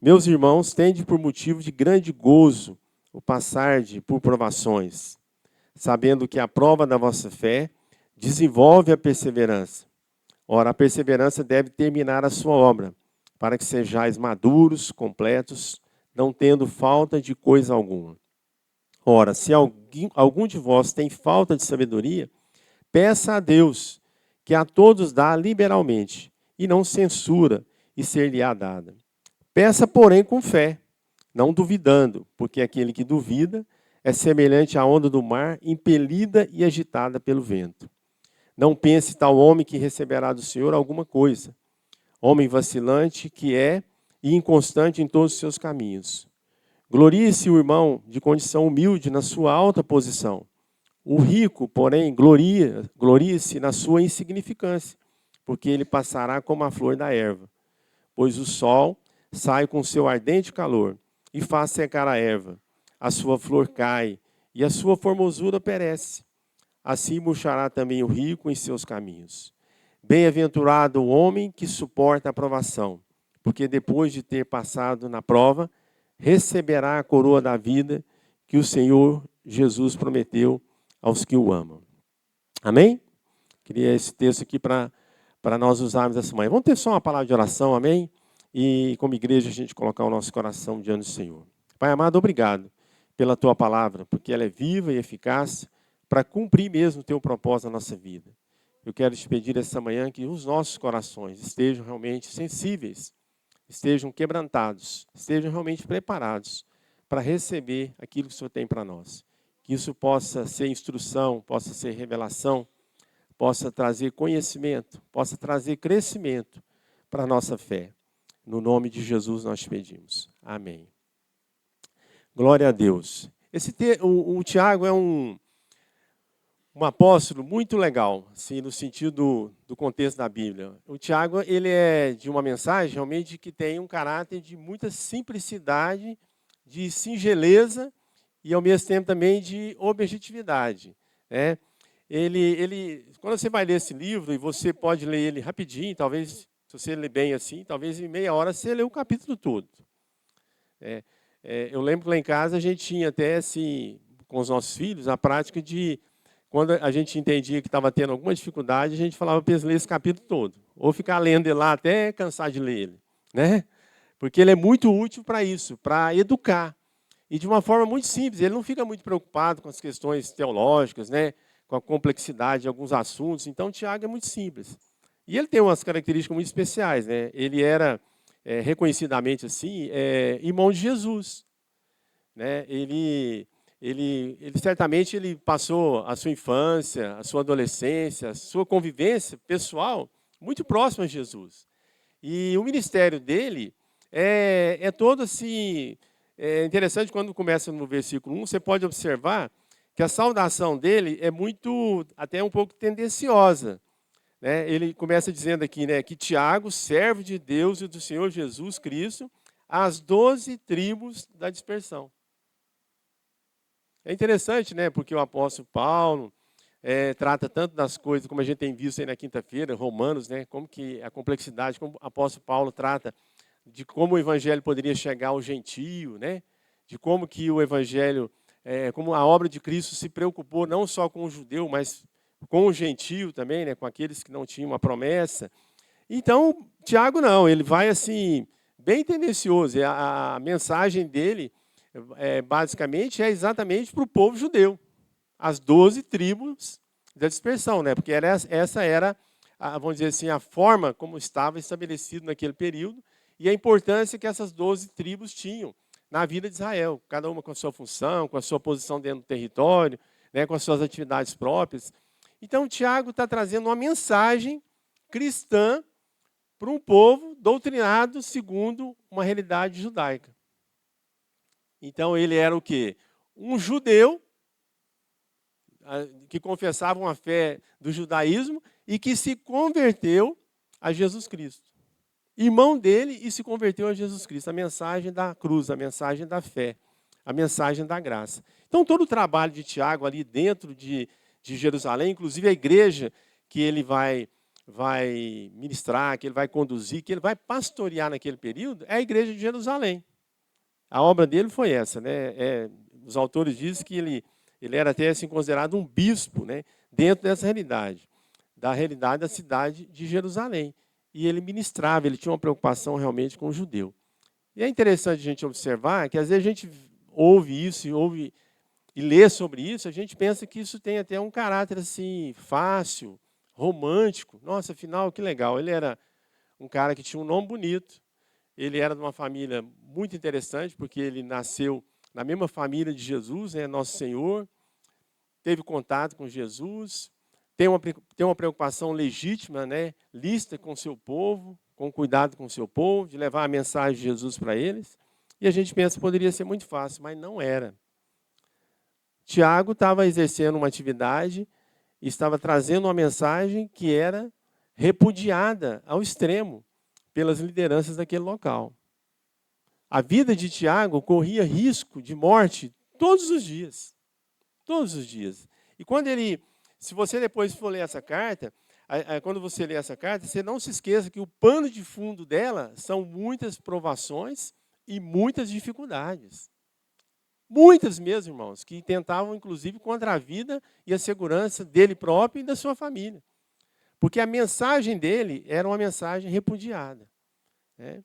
Meus irmãos, tende por motivo de grande gozo o passarde por provações, sabendo que a prova da vossa fé desenvolve a perseverança. Ora, a perseverança deve terminar a sua obra, para que sejais maduros, completos, não tendo falta de coisa alguma. Ora, se algum de vós tem falta de sabedoria, peça a Deus, que a todos dá liberalmente, e não censura, e ser-lhe-á dada. Peça, porém, com fé, não duvidando, porque aquele que duvida é semelhante à onda do mar, impelida e agitada pelo vento. Não pense tal homem que receberá do Senhor alguma coisa. Homem vacilante que é e inconstante em todos os seus caminhos. Glorie-se o irmão de condição humilde na sua alta posição. O rico, porém, glorie-se na sua insignificância, porque ele passará como a flor da erva. Pois o sol sai com seu ardente calor e faz secar a erva. A sua flor cai e a sua formosura perece. Assim murchará também o rico em seus caminhos. Bem-aventurado o homem que suporta a provação, porque depois de ter passado na prova, receberá a coroa da vida que o Senhor Jesus prometeu aos que o amam. Amém? Queria esse texto aqui para nós usarmos essa manhã. Vamos ter só uma palavra de oração, amém? E como igreja a gente colocar o nosso coração diante do Senhor. Pai amado, obrigado pela tua palavra, porque ela é viva e eficaz para cumprir mesmo o teu propósito na nossa vida. Eu quero te pedir essa manhã que os nossos corações estejam realmente sensíveis, estejam quebrantados, estejam realmente preparados para receber aquilo que o Senhor tem para nós. Que isso possa ser instrução, possa ser revelação, possa trazer conhecimento, possa trazer crescimento para a nossa fé. No nome de Jesus nós te pedimos. Amém. Glória a Deus. O Tiago é um apóstolo muito legal, assim, no sentido do contexto da Bíblia. O Tiago, ele é de uma mensagem realmente que tem um caráter de muita simplicidade, de singeleza e, ao mesmo tempo, também de objetividade, né? Quando você vai ler esse livro, e você pode ler ele rapidinho, talvez, se você ler bem assim, talvez em meia hora você lê o capítulo todo. Eu lembro que lá em casa a gente tinha até, assim, com os nossos filhos, a prática de, quando a gente entendia que estava tendo alguma dificuldade, a gente falava para eles ler esse capítulo todo. Ou ficar lendo ele lá até cansar de ler ele, né? Porque ele é muito útil para isso, para educar. E de uma forma muito simples, ele não fica muito preocupado com as questões teológicas, né? Com a complexidade de alguns assuntos. Então, Tiago é muito simples. E ele tem umas características muito especiais, né? Ele era, reconhecidamente assim, irmão de Jesus, né? Ele certamente ele passou a sua infância, a sua adolescência, a sua convivência pessoal muito próxima a Jesus. E o ministério dele é todo assim. É interessante, quando começa no versículo 1, você pode observar que a saudação dele é muito, até um pouco tendenciosa, né? Ele começa dizendo aqui, né, que Tiago, servo de Deus e do Senhor Jesus Cristo, às 12 tribos da dispersão. É interessante, né, porque o apóstolo Paulo trata tanto das coisas, como a gente tem visto aí na quinta-feira, Romanos, né, como que a complexidade, como o apóstolo Paulo trata de como o evangelho poderia chegar ao gentio, né, de como que o evangelho, como a obra de Cristo se preocupou não só com o judeu, mas com o gentio também, né, com aqueles que não tinham a promessa. Então, Tiago não, ele vai assim, bem tendencioso. A mensagem dele, basicamente, é exatamente para o povo judeu. As 12 tribos da dispersão, né? Porque essa era, vamos dizer assim, a forma como estava estabelecido naquele período e a importância que essas 12 tribos tinham na vida de Israel, cada uma com a sua função, com a sua posição dentro do território, né, com as suas atividades próprias. Então, Tiago está trazendo uma mensagem cristã para um povo doutrinado segundo uma realidade judaica. Então, ele era o quê? Um judeu que confessava uma fé do judaísmo e que se converteu a Jesus Cristo. Irmão dele e se converteu a Jesus Cristo. A mensagem da cruz, a mensagem da fé, a mensagem da graça. Então, todo o trabalho de Tiago ali dentro de Jerusalém, inclusive a igreja que ele vai ministrar, que ele vai conduzir, que ele vai pastorear naquele período, é a igreja de Jerusalém. A obra dele foi essa, né? Os autores dizem que ele era até assim, considerado um bispo, né? Dentro dessa realidade, da cidade de Jerusalém. E ele ministrava, ele tinha uma preocupação realmente com o judeu. E é interessante a gente observar que às vezes a gente ouve isso e lê sobre isso, a gente pensa que isso tem até um caráter assim fácil, romântico. Nossa, afinal, que legal. Ele era um cara que tinha um nome bonito. Ele era de uma família muito interessante, porque ele nasceu na mesma família de Jesus, né, Nosso Senhor. Teve contato com Jesus. Tem uma preocupação legítima, né, lícita com o seu povo, com cuidado com o seu povo, de levar a mensagem de Jesus para eles. E a gente pensa que poderia ser muito fácil, mas não era. Tiago estava exercendo uma atividade e estava trazendo uma mensagem que era repudiada ao extremo pelas lideranças daquele local. A vida de Tiago corria risco de morte todos os dias. Todos os dias. E quando se você depois for ler essa carta, quando você lê essa carta, você não se esqueça que o pano de fundo dela são muitas provações e muitas dificuldades. Muitas mesmo, irmãos, que tentavam, inclusive, contra a vida e a segurança dele próprio e da sua família. Porque a mensagem dele era uma mensagem repudiada, né?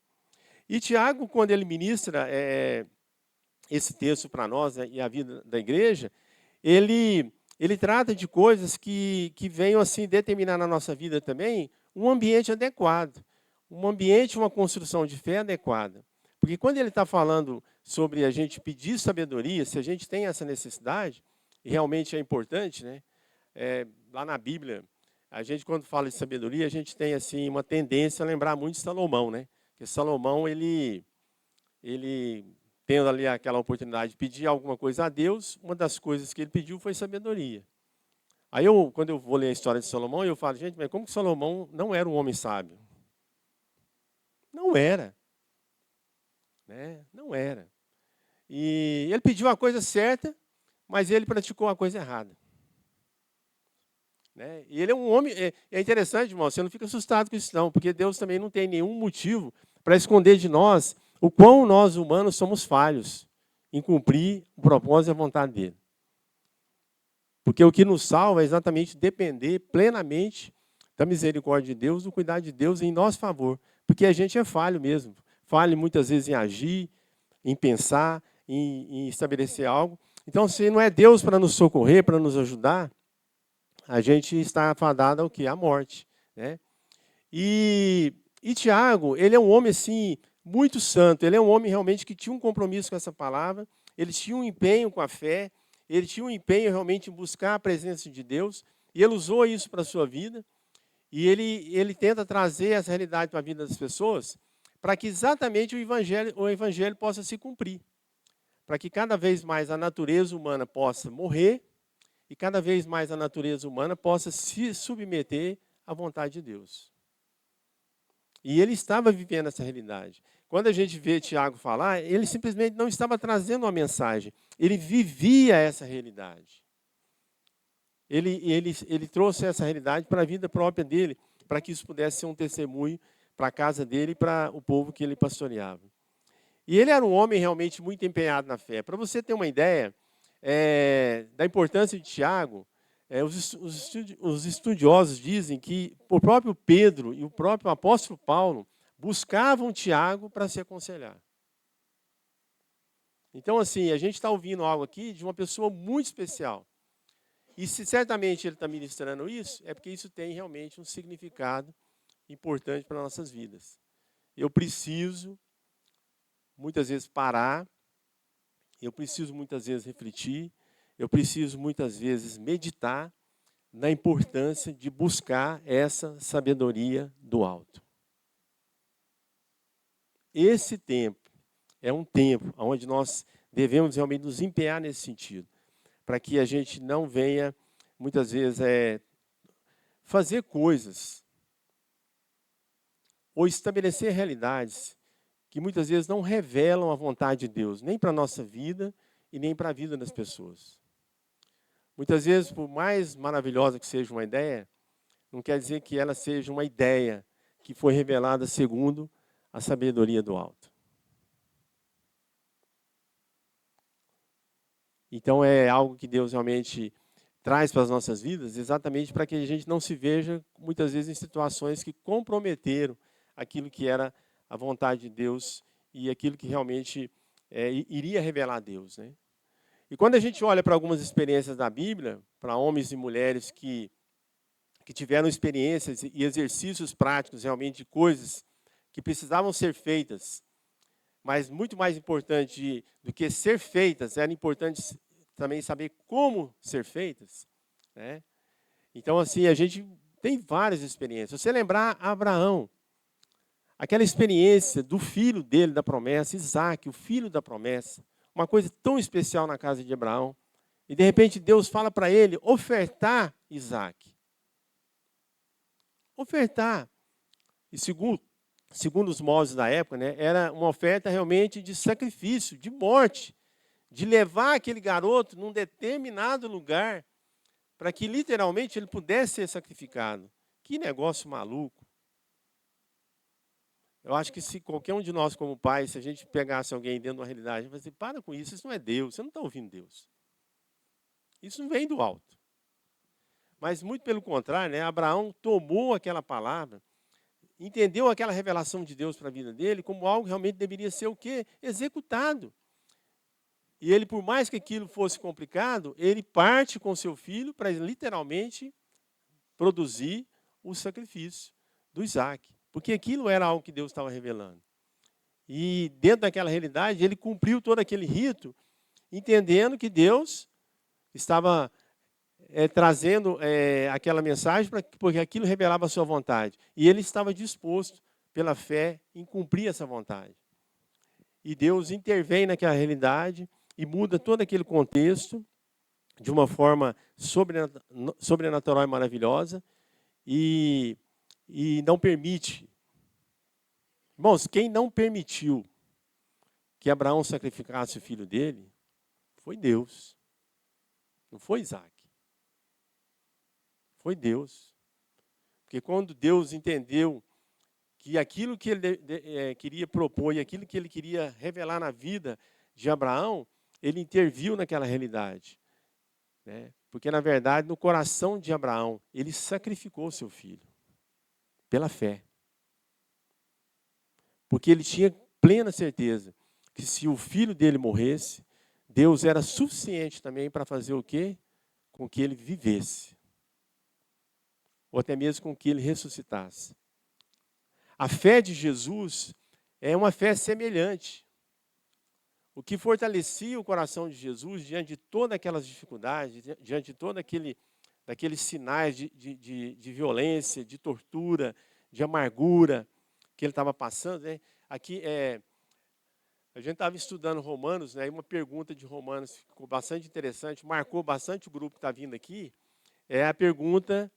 E Tiago, quando ele ministra esse texto para nós, né, e a vida da igreja, ele trata de coisas que venham assim determinar na nossa vida também um ambiente adequado, um ambiente, uma construção de fé adequada. Porque quando ele está falando sobre a gente pedir sabedoria, se a gente tem essa necessidade, e realmente é importante, né? Lá na Bíblia, a gente quando fala de sabedoria, a gente tem assim uma tendência a lembrar muito de Salomão, né? Porque Salomão, ele tendo ali aquela oportunidade de pedir alguma coisa a Deus, uma das coisas que ele pediu foi sabedoria. Aí quando eu vou ler a história de Salomão, eu falo, gente, mas como que Salomão não era um homem sábio? Não era. Né? Não era. E ele pediu a coisa certa, mas ele praticou a coisa errada. Né? E ele é um homem... É interessante, irmão, você não fica assustado com isso não, porque Deus também não tem nenhum motivo para esconder de nós o quão nós, humanos, somos falhos em cumprir o propósito e a vontade dele. Porque o que nos salva é exatamente depender plenamente da misericórdia de Deus, do cuidado de Deus em nosso favor. Porque a gente é falho mesmo. Falho muitas vezes em agir, em pensar, em estabelecer algo. Então, se não é Deus para nos socorrer, para nos ajudar, a gente está fadado ao quê? À morte. Né? E Tiago, ele é um homem assim, muito santo. Ele é um homem realmente que tinha um compromisso com essa palavra. Ele tinha um empenho com a fé. Ele tinha um empenho realmente em buscar a presença de Deus. E ele usou isso para a sua vida. E ele tenta trazer essa realidade para a vida das pessoas, para que exatamente o evangelho possa se cumprir. Para que cada vez mais a natureza humana possa morrer e cada vez mais a natureza humana possa se submeter à vontade de Deus. E ele estava vivendo essa realidade. Quando a gente vê Tiago falar, ele simplesmente não estava trazendo uma mensagem, ele vivia essa realidade. Ele trouxe essa realidade para a vida própria dele, para que isso pudesse ser um testemunho para a casa dele e para o povo que ele pastoreava. E ele era um homem realmente muito empenhado na fé. Para você ter uma ideia da importância de Tiago, os estudiosos dizem que o próprio Pedro e o próprio apóstolo Paulo buscavam Tiago para se aconselhar. Então, assim, a gente está ouvindo algo aqui de uma pessoa muito especial. E se certamente ele está ministrando isso, é porque isso tem realmente um significado importante para nossas vidas. Eu preciso, muitas vezes, parar, eu preciso, muitas vezes, refletir, eu preciso, muitas vezes, meditar na importância de buscar essa sabedoria do alto. Esse tempo é um tempo onde nós devemos realmente nos empenhar nesse sentido, para que a gente não venha, muitas vezes, fazer coisas ou estabelecer realidades que muitas vezes não revelam a vontade de Deus, nem para a nossa vida e nem para a vida das pessoas. Muitas vezes, por mais maravilhosa que seja uma ideia, não quer dizer que ela seja uma ideia que foi revelada segundo a sabedoria do alto. Então, é algo que Deus realmente traz para as nossas vidas, exatamente para que a gente não se veja, muitas vezes, em situações que comprometeram aquilo que era a vontade de Deus e aquilo que realmente iria revelar a Deus. Né? E quando a gente olha para algumas experiências da Bíblia, para homens e mulheres que tiveram experiências e exercícios práticos realmente de coisas que precisavam ser feitas, mas muito mais importante do que ser feitas, era importante também saber como ser feitas. Né? Então, assim, a gente tem várias experiências. Se você lembrar Abraão, aquela experiência do filho dele, da promessa, Isaac, o filho da promessa, uma coisa tão especial na casa de Abraão, e de repente Deus fala para ele ofertar Isaac. Ofertar. E segundo os moldes da época, né, era uma oferta realmente de sacrifício, de morte, de levar aquele garoto num determinado lugar para que literalmente ele pudesse ser sacrificado. Que negócio maluco. Eu acho que se qualquer um de nós como pai, se a gente pegasse alguém dentro de uma realidade, a gente vai dizer, para com isso não é Deus, você não está ouvindo Deus. Isso não vem do alto. Mas muito pelo contrário, né, Abraão tomou aquela palavra, entendeu aquela revelação de Deus para a vida dele como algo que realmente deveria ser o quê? Executado. E ele, por mais que aquilo fosse complicado, ele parte com seu filho para literalmente produzir o sacrifício do Isaac. Porque aquilo era algo que Deus estava revelando. E dentro daquela realidade, ele cumpriu todo aquele rito, entendendo que Deus estava trazendo aquela mensagem, porque aquilo revelava a sua vontade. E ele estava disposto, pela fé, em cumprir essa vontade. E Deus intervém naquela realidade e muda todo aquele contexto de uma forma sobrenatural e maravilhosa e não permite. Irmãos, quem não permitiu que Abraão sacrificasse o filho dele foi Deus. Não foi Isaac. Foi Deus. Porque quando Deus entendeu que aquilo que ele queria propor e aquilo que ele queria revelar na vida de Abraão, ele interviu naquela realidade. Né? Porque, na verdade, no coração de Abraão, ele sacrificou seu filho. Pela fé. Porque ele tinha plena certeza que se o filho dele morresse, Deus era suficiente também para fazer o quê? Com que ele vivesse. Ou até mesmo com que ele ressuscitasse. A fé de Jesus é uma fé semelhante. O que fortalecia o coração de Jesus diante de todas aquelas dificuldades, diante de todos daqueles sinais de violência, de tortura, de amargura que ele estava passando. Né? Aqui, a gente estava estudando Romanos, né? E uma pergunta de Romanos ficou bastante interessante, marcou bastante o grupo que está vindo aqui. É a pergunta,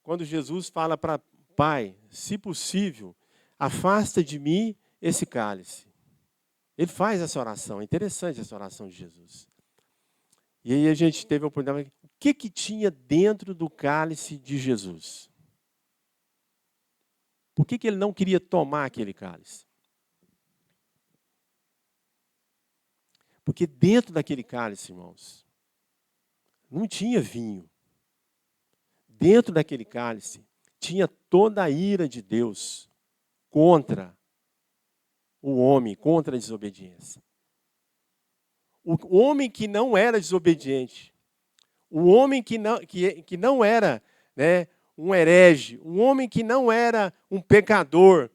quando Jesus fala para Pai, se possível, afasta de mim esse cálice. Ele faz essa oração, é interessante essa oração de Jesus. E aí a gente teve a oportunidade, o que tinha dentro do cálice de Jesus? Por que ele não queria tomar aquele cálice? Porque dentro daquele cálice, irmãos, não tinha vinho. Dentro daquele cálice, tinha toda a ira de Deus contra o homem, contra a desobediência. O homem que não era desobediente, o homem que não era, né, um herege, um homem que não era um pecador,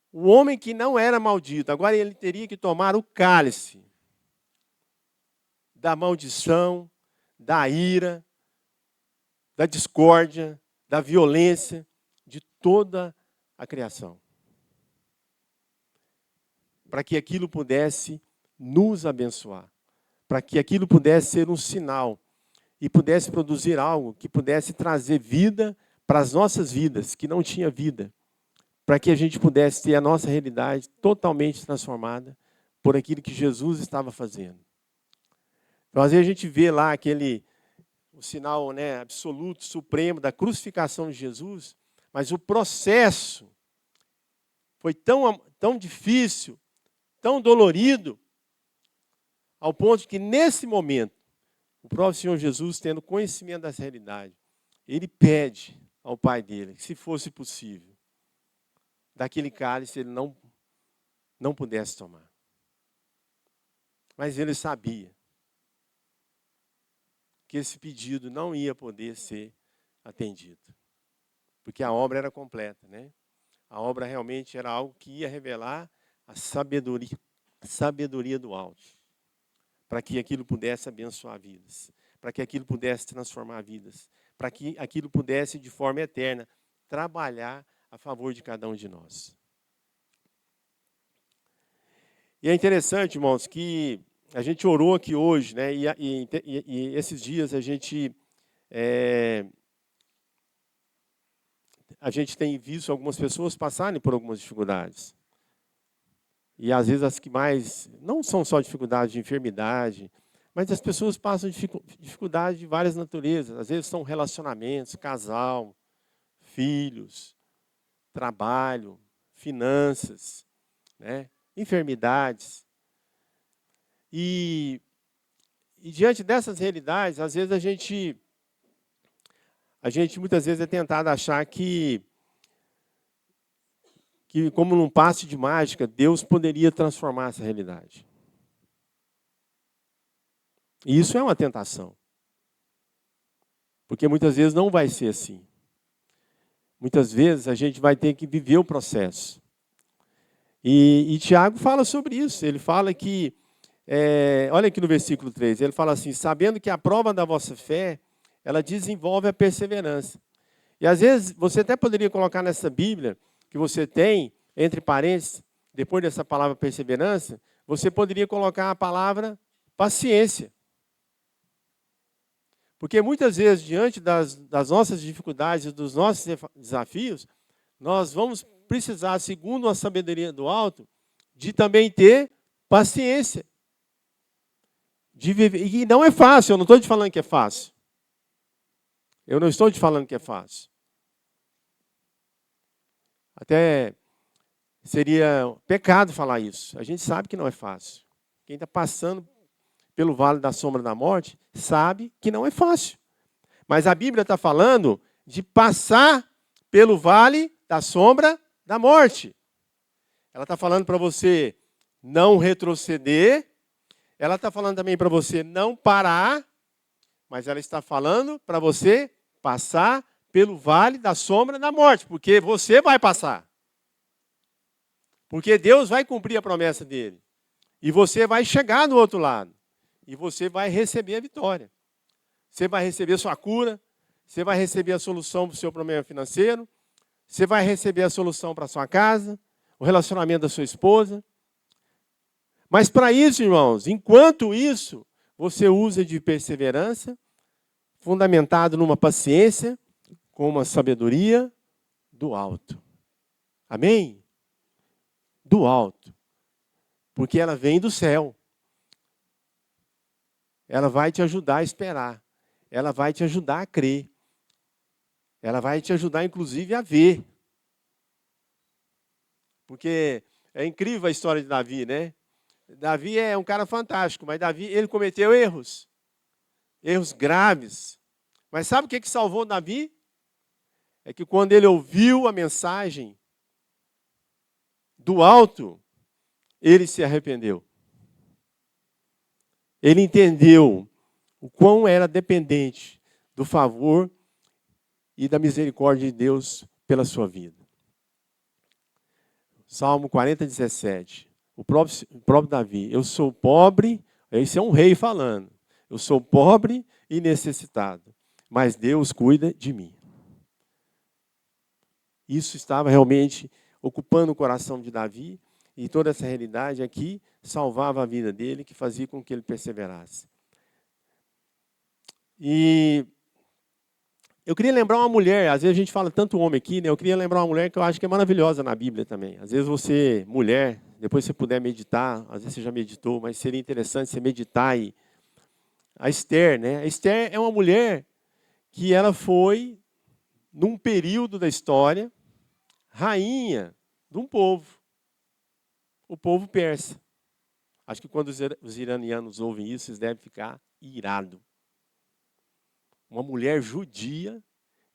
o homem que não era maldito, agora ele teria que tomar o cálice da maldição, da ira, da discórdia, da violência de toda a criação. Para que aquilo pudesse nos abençoar, para que aquilo pudesse ser um sinal e pudesse produzir algo que pudesse trazer vida para as nossas vidas, que não tinha vida, para que a gente pudesse ter a nossa realidade totalmente transformada por aquilo que Jesus estava fazendo. Então, às vezes a gente vê lá o sinal, né, absoluto, supremo da crucificação de Jesus, mas o processo foi tão difícil, tão dolorido, ao ponto que, nesse momento, o próprio Senhor Jesus, tendo conhecimento dessa realidade, ele pede ao Pai dele, que se fosse possível, daquele cálice ele não pudesse tomar. Mas ele sabia que esse pedido não ia poder ser atendido. Porque a obra era completa, né? A obra realmente era algo que ia revelar a sabedoria do alto, para que aquilo pudesse abençoar vidas, para que aquilo pudesse transformar vidas, para que aquilo pudesse, de forma eterna, trabalhar a favor de cada um de nós. E é interessante, irmãos, que a gente orou aqui hoje, né? E esses dias a gente tem visto algumas pessoas passarem por algumas dificuldades. E às vezes as que mais, não são só dificuldades de enfermidade, mas as pessoas passam dificuldades de várias naturezas. Às vezes são relacionamentos, casal, filhos, trabalho, finanças, né? Enfermidades. E diante dessas realidades, às vezes a gente muitas vezes é tentado achar que como num passe de mágica, Deus poderia transformar essa realidade. E isso é uma tentação. Porque muitas vezes não vai ser assim. Muitas vezes a gente vai ter que viver o processo. E Tiago fala sobre isso. Ele fala que, olha aqui no versículo 3, ele fala assim, sabendo que a prova da vossa fé, ela desenvolve a perseverança. E às vezes você até poderia colocar nessa Bíblia que você tem, entre parênteses, depois dessa palavra perseverança, você poderia colocar a palavra paciência. Porque muitas vezes, diante das nossas dificuldades, dos nossos desafios, nós vamos precisar, segundo a sabedoria do alto, de também ter paciência. De viver. E não é fácil, eu não estou te falando que é fácil. Eu não estou te falando que é fácil. Até seria pecado falar isso. A gente sabe que não é fácil. Quem está passando pelo vale da sombra da morte sabe que não é fácil. Mas a Bíblia está falando de passar pelo vale da sombra da morte. Ela está falando para você não retroceder. Ela está falando também para você não parar. Mas ela está falando para você passar pelo vale da sombra da morte. Porque você vai passar. Porque Deus vai cumprir a promessa dele. E você vai chegar do outro lado. E você vai receber a vitória. Você vai receber a sua cura. Você vai receber a solução para o seu problema financeiro. Você vai receber a solução para a sua casa. O relacionamento da sua esposa. Mas para isso, irmãos, enquanto isso, você usa de perseverança, fundamentado numa paciência, com uma sabedoria do alto. Amém? Do alto. Porque ela vem do céu. Ela vai te ajudar a esperar. Ela vai te ajudar a crer. Ela vai te ajudar, inclusive, a ver. Porque é incrível a história de Davi, né? Davi é um cara fantástico, mas Davi, ele cometeu erros. Erros graves. Mas sabe o que salvou Davi? É que quando ele ouviu a mensagem do alto, ele se arrependeu. Ele entendeu o quão era dependente do favor e da misericórdia de Deus pela sua vida. Salmo 40, 17. O próprio Davi. Eu sou pobre, esse é um rei falando. Eu sou pobre e necessitado, mas Deus cuida de mim. Isso estava realmente ocupando o coração de Davi, e toda essa realidade aqui salvava a vida dele, que fazia com que ele perseverasse. E eu queria lembrar uma mulher, às vezes a gente fala tanto homem aqui, né? Eu queria lembrar uma mulher que eu acho que é maravilhosa na Bíblia também. Às vezes você, mulher, depois você puder meditar, às vezes você já meditou, mas seria interessante você meditar. E a Esther, né? A Esther é uma mulher que ela foi, num período da história, rainha de um povo. O povo persa. Acho que quando os iranianos ouvem isso, eles devem ficar irados. Uma mulher judia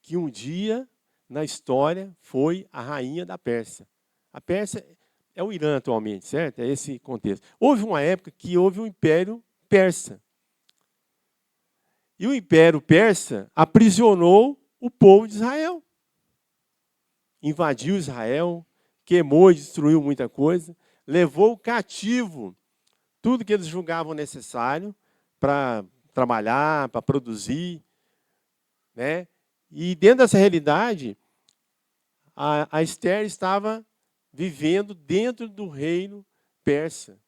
que um dia, na história, foi a rainha da Pérsia. A Pérsia é o Irã atualmente, certo? É esse contexto. Houve uma época que houve um império persa. E o império persa aprisionou o povo de Israel. Invadiu Israel, queimou e destruiu muita coisa, levou cativo tudo que eles julgavam necessário para trabalhar, para produzir, né? E dentro dessa realidade, a Esther estava vivendo dentro do reino persa.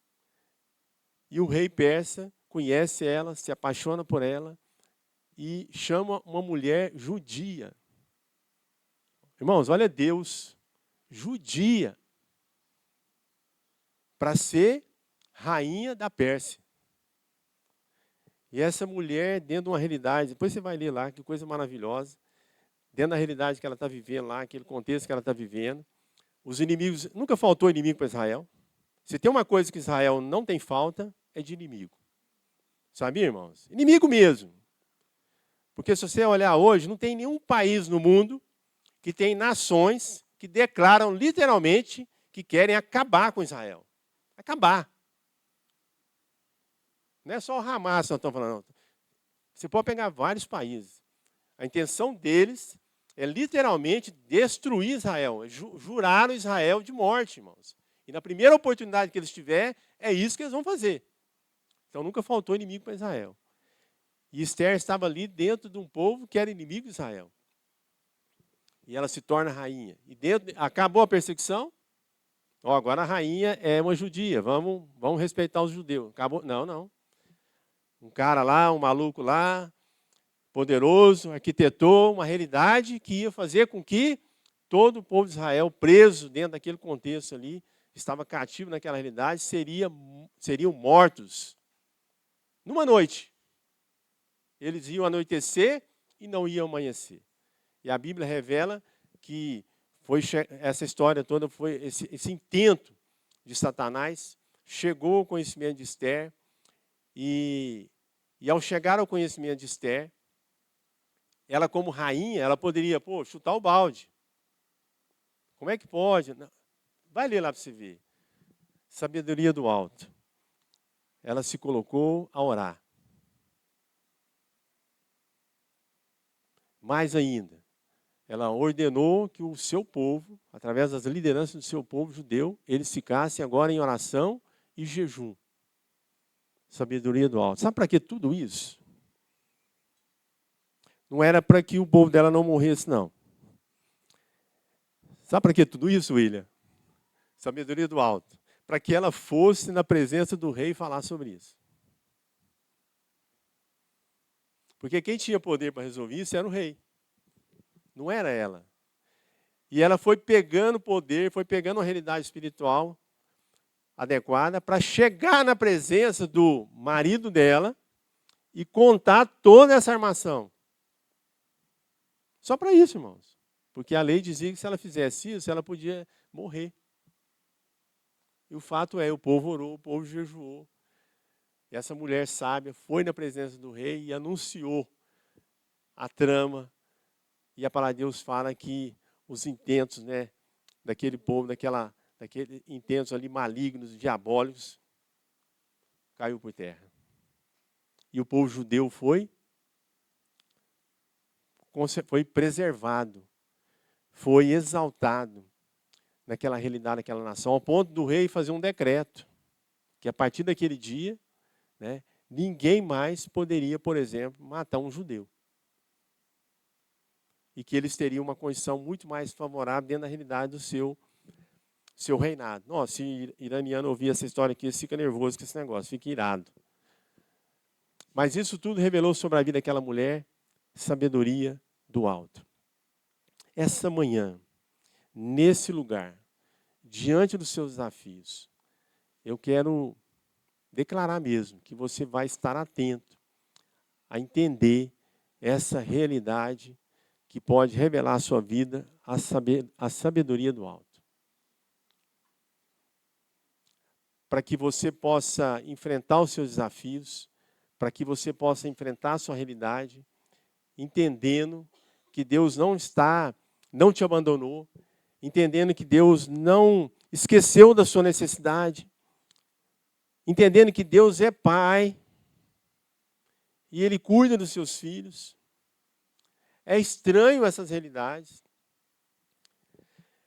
E o rei persa conhece ela, se apaixona por ela e chama uma mulher judia. Irmãos, olha Deus, judia, para ser rainha da Pérsia. E essa mulher, dentro de uma realidade, depois você vai ler lá, que coisa maravilhosa, dentro da realidade que ela está vivendo lá, aquele contexto que ela está vivendo, os inimigos, nunca faltou inimigo para Israel. Se tem uma coisa que Israel não tem falta, é de inimigo. Sabia, irmãos? Inimigo mesmo. Porque se você olhar hoje, não tem nenhum país no mundo que tem nações que declaram literalmente que querem acabar com Israel. Acabar. Não é só o Hamas que nós estamos falando. Você pode pegar vários países. A intenção deles é literalmente destruir Israel. Juraram Israel de morte, irmãos. E na primeira oportunidade que eles tiverem, é isso que eles vão fazer. Então nunca faltou inimigo para Israel. E Esther estava ali dentro de um povo que era inimigo de Israel. E ela se torna rainha. E acabou a perseguição. Agora a rainha é uma judia. Vamos respeitar os judeus. Acabou? Não. Um cara lá, um maluco lá, poderoso, arquitetou uma realidade que ia fazer com que todo o povo de Israel, preso dentro daquele contexto ali, estava cativo naquela realidade, seriam mortos numa noite. Eles iam anoitecer e não iam amanhecer. E a Bíblia revela que essa história toda foi esse intento de Satanás, chegou ao conhecimento de Esther, e ao chegar ao conhecimento de Esther, ela como rainha, ela poderia, chutar o balde. Como é que pode? Não. Vai ler lá para você ver. Sabedoria do alto. Ela se colocou a orar. Mais ainda, ela ordenou que o seu povo, através das lideranças do seu povo judeu, eles ficassem agora em oração e jejum. Sabedoria do alto. Sabe para que tudo isso? Não era para que o povo dela não morresse, não. Sabe para que tudo isso, William? Sabedoria do alto. Para que ela fosse na presença do rei falar sobre isso. Porque quem tinha poder para resolver isso era o rei. Não era ela. E ela foi pegando poder, foi pegando a realidade espiritual adequada para chegar na presença do marido dela e contar toda essa armação. Só para isso, irmãos. Porque a lei dizia que se ela fizesse isso, ela podia morrer. E o fato é, o povo orou, o povo jejuou. E essa mulher sábia foi na presença do rei e anunciou a trama. E a palavra de Deus fala que os intentos, né, daquele povo, daqueles intentos ali malignos, diabólicos, caiu por terra. E o povo judeu foi preservado, foi exaltado naquela realidade, naquela nação, ao ponto do rei fazer um decreto, que a partir daquele dia, né, ninguém mais poderia, por exemplo, matar um judeu. E que eles teriam uma condição muito mais favorável dentro da realidade do seu reinado. Nossa, se iraniano ouvir essa história aqui, fica nervoso com esse negócio, fica irado. Mas isso tudo revelou sobre a vida daquela mulher sabedoria do alto. Essa manhã, nesse lugar, diante dos seus desafios, eu quero declarar mesmo que você vai estar atento a entender essa realidade que pode revelar à sua vida a sabedoria do alto. Para que você possa enfrentar os seus desafios, para que você possa enfrentar a sua realidade, entendendo que Deus não te abandonou, entendendo que Deus não esqueceu da sua necessidade, entendendo que Deus é Pai e Ele cuida dos seus filhos. É estranho essas realidades,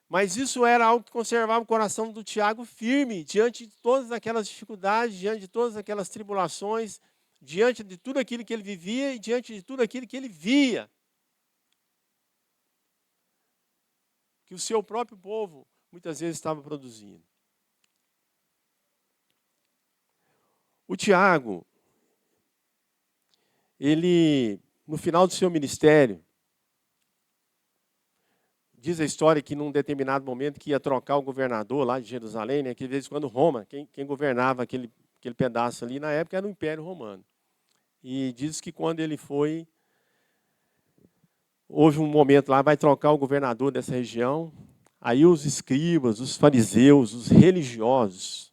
mas isso era algo que conservava o coração do Tiago firme, diante de todas aquelas dificuldades, diante de todas aquelas tribulações, diante de tudo aquilo que ele vivia e diante de tudo aquilo que ele via. Que o seu próprio povo, muitas vezes, estava produzindo. O Tiago, ele, no final do seu ministério, diz a história que num determinado momento que ia trocar o governador lá de Jerusalém, né, que de vez em quando Roma, quem governava aquele pedaço ali na época era o Império Romano. E diz que quando ele foi, houve um momento lá, vai trocar o governador dessa região, aí os escribas, os fariseus, os religiosos,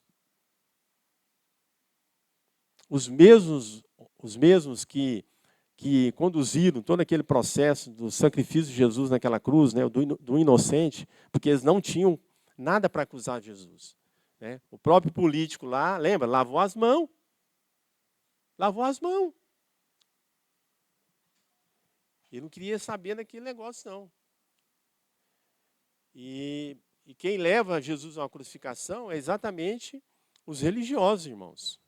os mesmos que conduziram todo aquele processo do sacrifício de Jesus naquela cruz, né, do inocente, porque eles não tinham nada para acusar Jesus. Né? O próprio político lá, lembra, lavou as mãos. Lavou as mãos. Ele não queria saber daquele negócio, não. E quem leva Jesus a uma crucificação é exatamente os religiosos, irmãos.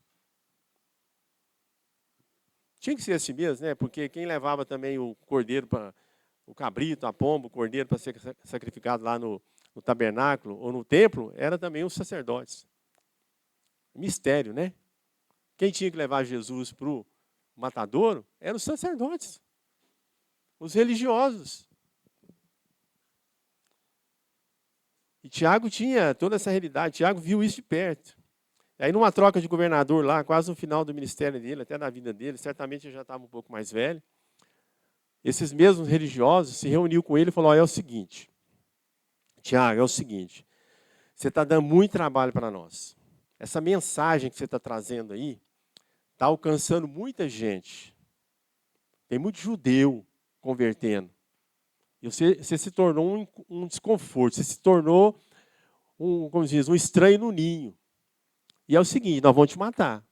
Tinha que ser assim mesmo, né? Porque quem levava também o cordeiro, o cabrito, a pomba, o cordeiro para ser sacrificado lá no tabernáculo ou no templo, era também os sacerdotes. Mistério, né? Quem tinha que levar Jesus para o matadouro eram os sacerdotes, os religiosos. E Tiago tinha toda essa realidade, Tiago viu isso de perto. Aí, numa troca de governador lá, quase no final do ministério dele, até da vida dele, certamente ele já estava um pouco mais velho, esses mesmos religiosos se reuniu com ele e falou, é o seguinte, Tiago, é o seguinte, você está dando muito trabalho para nós. Essa mensagem que você está trazendo aí está alcançando muita gente. Tem muito judeu convertendo. E você se tornou um desconforto, você se tornou como diz, um estranho no ninho. E é o seguinte, nós vamos te matar.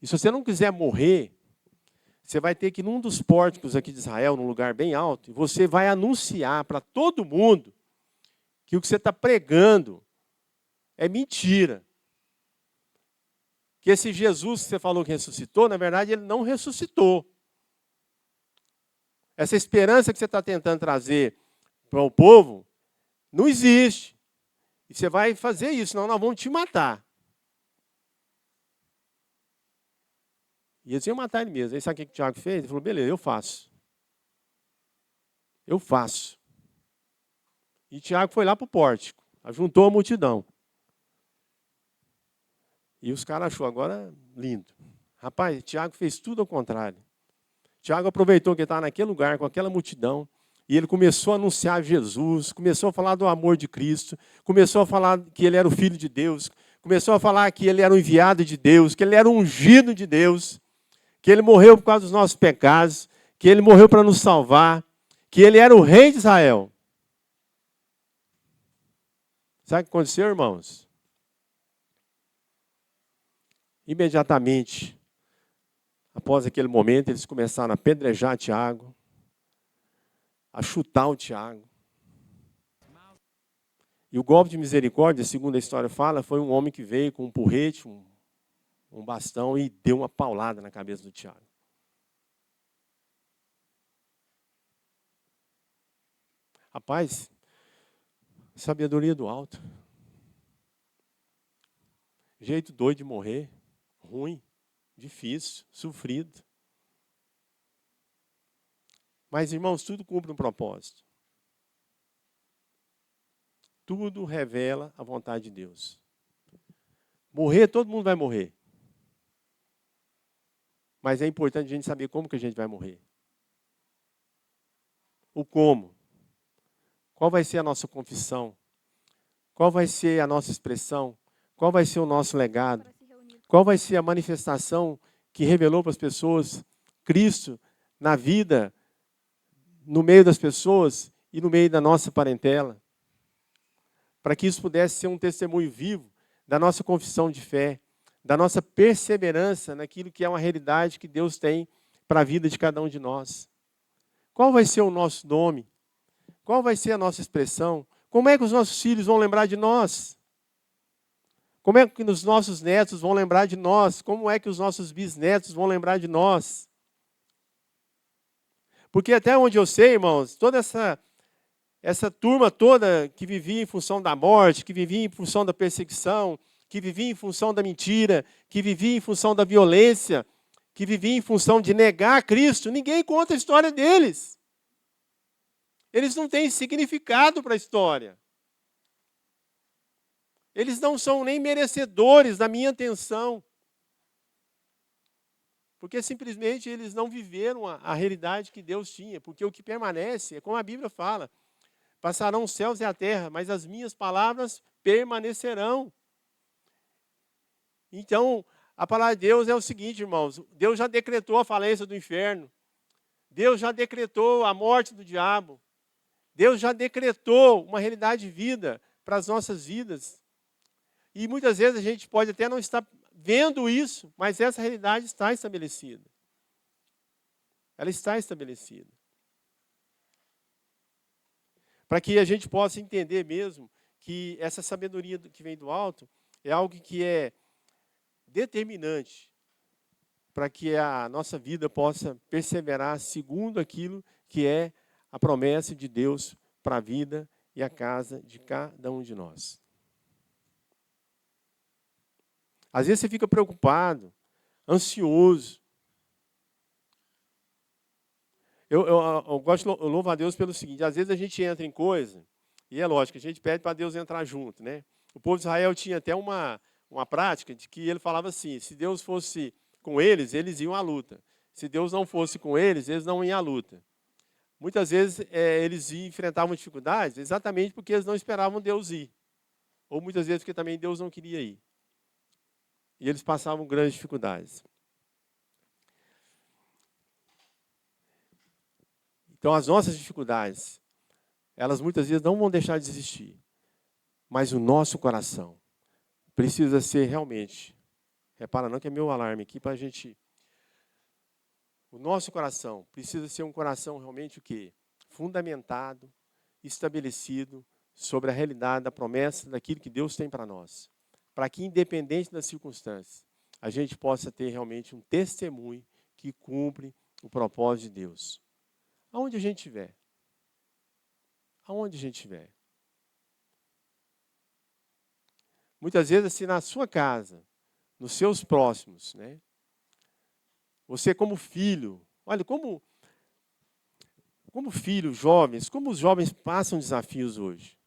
E se você não quiser morrer, você vai ter que ir num dos pórticos aqui de Israel, num lugar bem alto, e você vai anunciar para todo mundo que o que você está pregando é mentira. Que esse Jesus que você falou que ressuscitou, na verdade, ele não ressuscitou. Essa esperança que você está tentando trazer para o povo, não existe. E você vai fazer isso, senão nós vamos te matar. E eles iam matar ele mesmo. Aí sabe o que o Tiago fez? Ele falou, beleza, eu faço. Eu faço. E Tiago foi lá para o pórtico, juntou a multidão. E os caras achou agora lindo. Rapaz, Tiago fez tudo ao contrário. Tiago aproveitou que ele estava naquele lugar, com aquela multidão, e ele começou a anunciar Jesus, começou a falar do amor de Cristo, começou a falar que ele era o Filho de Deus, começou a falar que ele era o enviado de Deus, que ele era o ungido de Deus, que ele morreu por causa dos nossos pecados, que ele morreu para nos salvar, que ele era o rei de Israel. Sabe o que aconteceu, irmãos? Imediatamente, após aquele momento, eles começaram a apedrejar Tiago, a chutar o Tiago. E o golpe de misericórdia, segundo a história fala, foi um homem que veio com um porrete, um bastão e deu uma paulada na cabeça do Tiago. Rapaz, sabedoria do alto. Jeito doido de morrer, ruim, difícil, sofrido. Mas, irmãos, tudo cumpre um propósito. Tudo revela a vontade de Deus. Morrer, todo mundo vai morrer. Mas é importante a gente saber como que a gente vai morrer. O como. Qual vai ser a nossa confissão? Qual vai ser a nossa expressão? Qual vai ser o nosso legado? Qual vai ser a manifestação que revelou para as pessoas Cristo na vida, no meio das pessoas e no meio da nossa parentela? Para que isso pudesse ser um testemunho vivo da nossa confissão de fé, da nossa perseverança naquilo que é uma realidade que Deus tem para a vida de cada um de nós. Qual vai ser o nosso nome? Qual vai ser a nossa expressão? Como é que os nossos filhos vão lembrar de nós? Como é que os nossos netos vão lembrar de nós? Como é que os nossos bisnetos vão lembrar de nós? Porque até onde eu sei, irmãos, toda essa turma toda que vivia em função da morte, que vivia em função da perseguição, que vivia em função da mentira, que vivia em função da violência, que vivia em função de negar Cristo, ninguém conta a história deles. Eles não têm significado para a história. Eles não são nem merecedores da minha atenção. Porque simplesmente eles não viveram a realidade que Deus tinha. Porque o que permanece, é como a Bíblia fala, passarão os céus e a terra, mas as minhas palavras permanecerão. Então, a palavra de Deus é o seguinte, irmãos, Deus já decretou a falência do inferno. Deus já decretou a morte do diabo. Deus já decretou uma realidade de vida para as nossas vidas. E muitas vezes a gente pode até não estar vendo isso, mas essa realidade está estabelecida. Ela está estabelecida. Para que a gente possa entender mesmo que essa sabedoria que vem do alto é algo que é determinante para que a nossa vida possa perseverar segundo aquilo que é a promessa de Deus para a vida e a casa de cada um de nós. Às vezes você fica preocupado, ansioso. Eu louvo a Deus pelo seguinte, às vezes a gente entra em coisa, e é lógico, a gente pede para Deus entrar junto, né? O povo de Israel tinha até uma uma prática de que ele falava assim, se Deus fosse com eles, eles iam à luta. Se Deus não fosse com eles, eles não iam à luta. Muitas vezes eles enfrentavam dificuldades exatamente porque eles não esperavam Deus ir. Ou muitas vezes porque também Deus não queria ir. E eles passavam grandes dificuldades. Então, as nossas dificuldades, elas muitas vezes não vão deixar de existir. Mas o nosso coração precisa ser realmente, repara não que é meu alarme aqui para a gente... O nosso coração precisa ser um coração realmente o quê? Fundamentado, estabelecido sobre a realidade da promessa daquilo que Deus tem para nós. Para que, independente das circunstâncias, a gente possa ter realmente um testemunho que cumpre o propósito de Deus. Aonde a gente estiver. Aonde a gente estiver. Muitas vezes, assim, na sua casa, nos seus próximos, né? Você como filho, olha, como filho, jovens, como os jovens passam desafios hoje.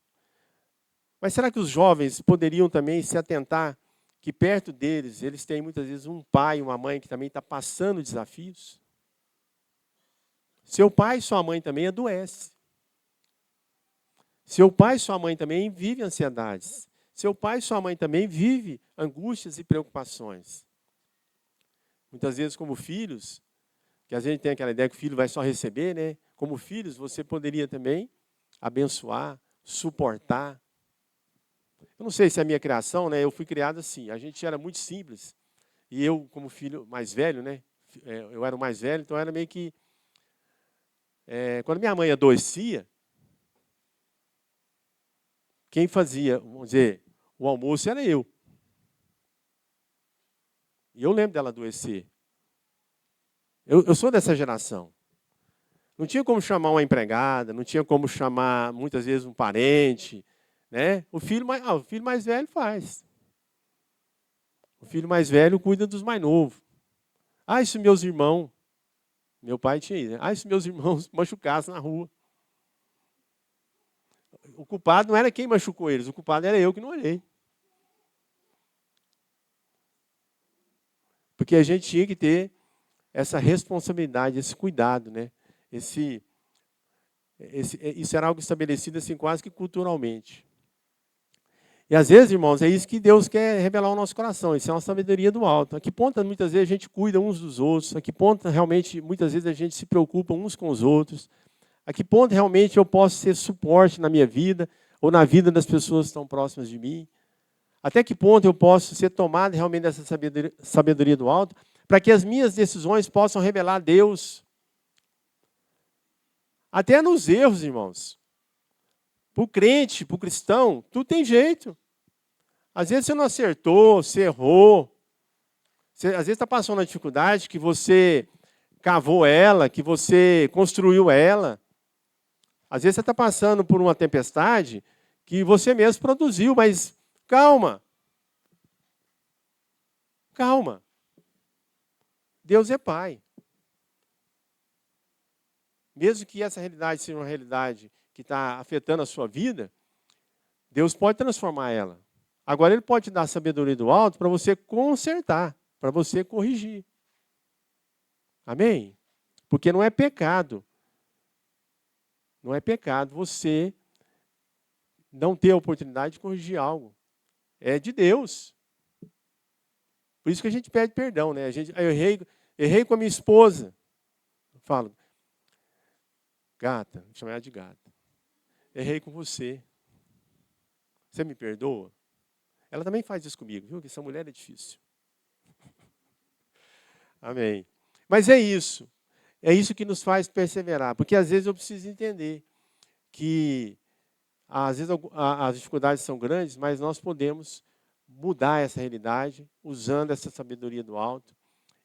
Mas será que os jovens poderiam também se atentar que perto deles, eles têm muitas vezes um pai e uma mãe que também está passando desafios? Seu pai e sua mãe também adoecem. Seu pai e sua mãe também vivem ansiedades. Seu pai e sua mãe também vivem angústias e preocupações. Muitas vezes, como filhos, que às vezes tem aquela ideia que o filho vai só receber, né? Como filhos, você poderia também abençoar, suportar. Eu não sei se é a minha criação, né? Eu fui criado assim. A gente era muito simples. E eu, como filho mais velho, né? Eu era o mais velho, então era meio que... quando minha mãe adoecia, quem fazia, vamos dizer, o almoço era eu. E eu lembro dela adoecer. Eu sou dessa geração. Não tinha como chamar uma empregada, não tinha como chamar, muitas vezes, um parente. Né? O filho mais velho faz. O filho mais velho cuida dos mais novos. Isso meus irmãos... Meu pai tinha isso. Né? Se meus irmãos machucassem na rua. O culpado não era quem machucou eles, o culpado era eu que não olhei. Porque a gente tinha que ter essa responsabilidade, esse cuidado, né? Isso era algo estabelecido assim quase que culturalmente. E às vezes, irmãos, é isso que Deus quer revelar ao nosso coração. Isso é uma sabedoria do alto. A que ponto, muitas vezes, a gente cuida uns dos outros. A que ponto, realmente, muitas vezes, a gente se preocupa uns com os outros. A que ponto, realmente, eu posso ser suporte na minha vida ou na vida das pessoas que estão próximas de mim. Até que ponto eu posso ser tomado realmente dessa sabedoria do alto para que as minhas decisões possam revelar a Deus. Até nos erros, irmãos. Para o crente, para o cristão, tudo tem jeito. Às vezes você não acertou, você errou. Às vezes está passando uma dificuldade que você cavou ela, que você construiu ela. Às vezes você está passando por uma tempestade que você mesmo produziu, mas calma. Calma. Deus é Pai. Mesmo que essa realidade seja uma realidade que está afetando a sua vida, Deus pode transformar ela. Agora, Ele pode te dar a sabedoria do alto para você consertar, para você corrigir. Amém? Porque não é pecado. Não é pecado você não ter a oportunidade de corrigir algo. É de Deus. Por isso que a gente pede perdão, né? Eu errei com a minha esposa. Eu falo, gata, vou chamar ela de gata. Errei com você. Você me perdoa? Ela também faz isso comigo, viu? Que essa mulher é difícil. Amém. Mas é isso. É isso que nos faz perseverar. Porque às vezes eu preciso entender que às vezes as dificuldades são grandes, mas nós podemos mudar essa realidade usando essa sabedoria do alto.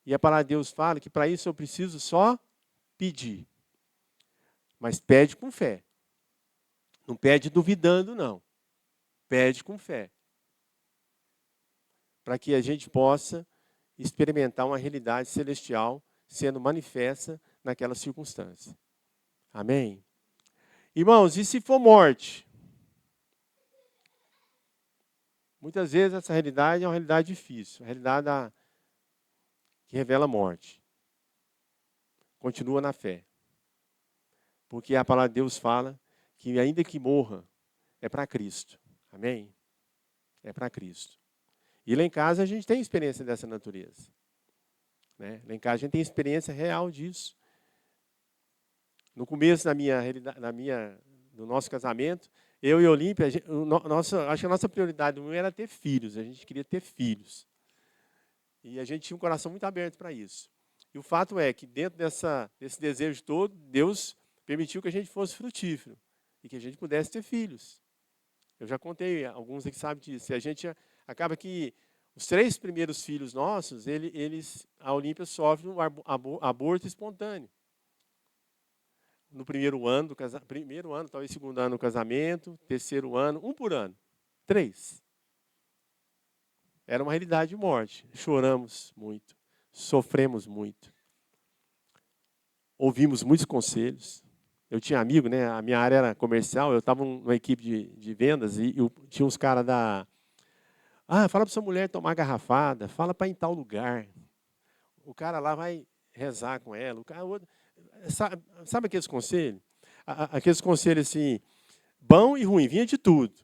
E a palavra de Deus fala que para isso eu preciso só pedir. Mas pede com fé. Não pede duvidando, não. Pede com fé. Para que a gente possa experimentar uma realidade celestial sendo manifesta naquela circunstância. Amém? Irmãos, e se for morte? Muitas vezes essa realidade é uma realidade difícil, uma realidade que revela a morte. Continua na fé. Porque a palavra de Deus fala que ainda que morra, é para Cristo. Amém? É para Cristo. E lá em casa a gente tem experiência dessa natureza. Né? Lá em casa a gente tem experiência real disso. No começo do nosso casamento, eu e Olímpia, acho que a nossa prioridade era ter filhos. A gente queria ter filhos. E a gente tinha um coração muito aberto para isso. E o fato é que dentro desse desejo todo, Deus permitiu que a gente fosse frutífero e que a gente pudesse ter filhos. Eu já contei, alguns aqui sabem disso. E a gente acaba que os 3 primeiros filhos nossos, a Olímpia sofre um aborto espontâneo. No primeiro ano, talvez segundo ano do casamento, terceiro ano, 1 por ano. 3. Era uma realidade de morte. Choramos muito, sofremos muito. Ouvimos muitos conselhos. Eu tinha amigo, né? A minha área era comercial, eu estava numa equipe de vendas e tinha uns caras fala para sua mulher tomar garrafada, fala para ir em tal lugar. O cara lá vai rezar com ela. Sabe aqueles conselhos? Aqueles conselhos assim, bom e ruim, vinha de tudo.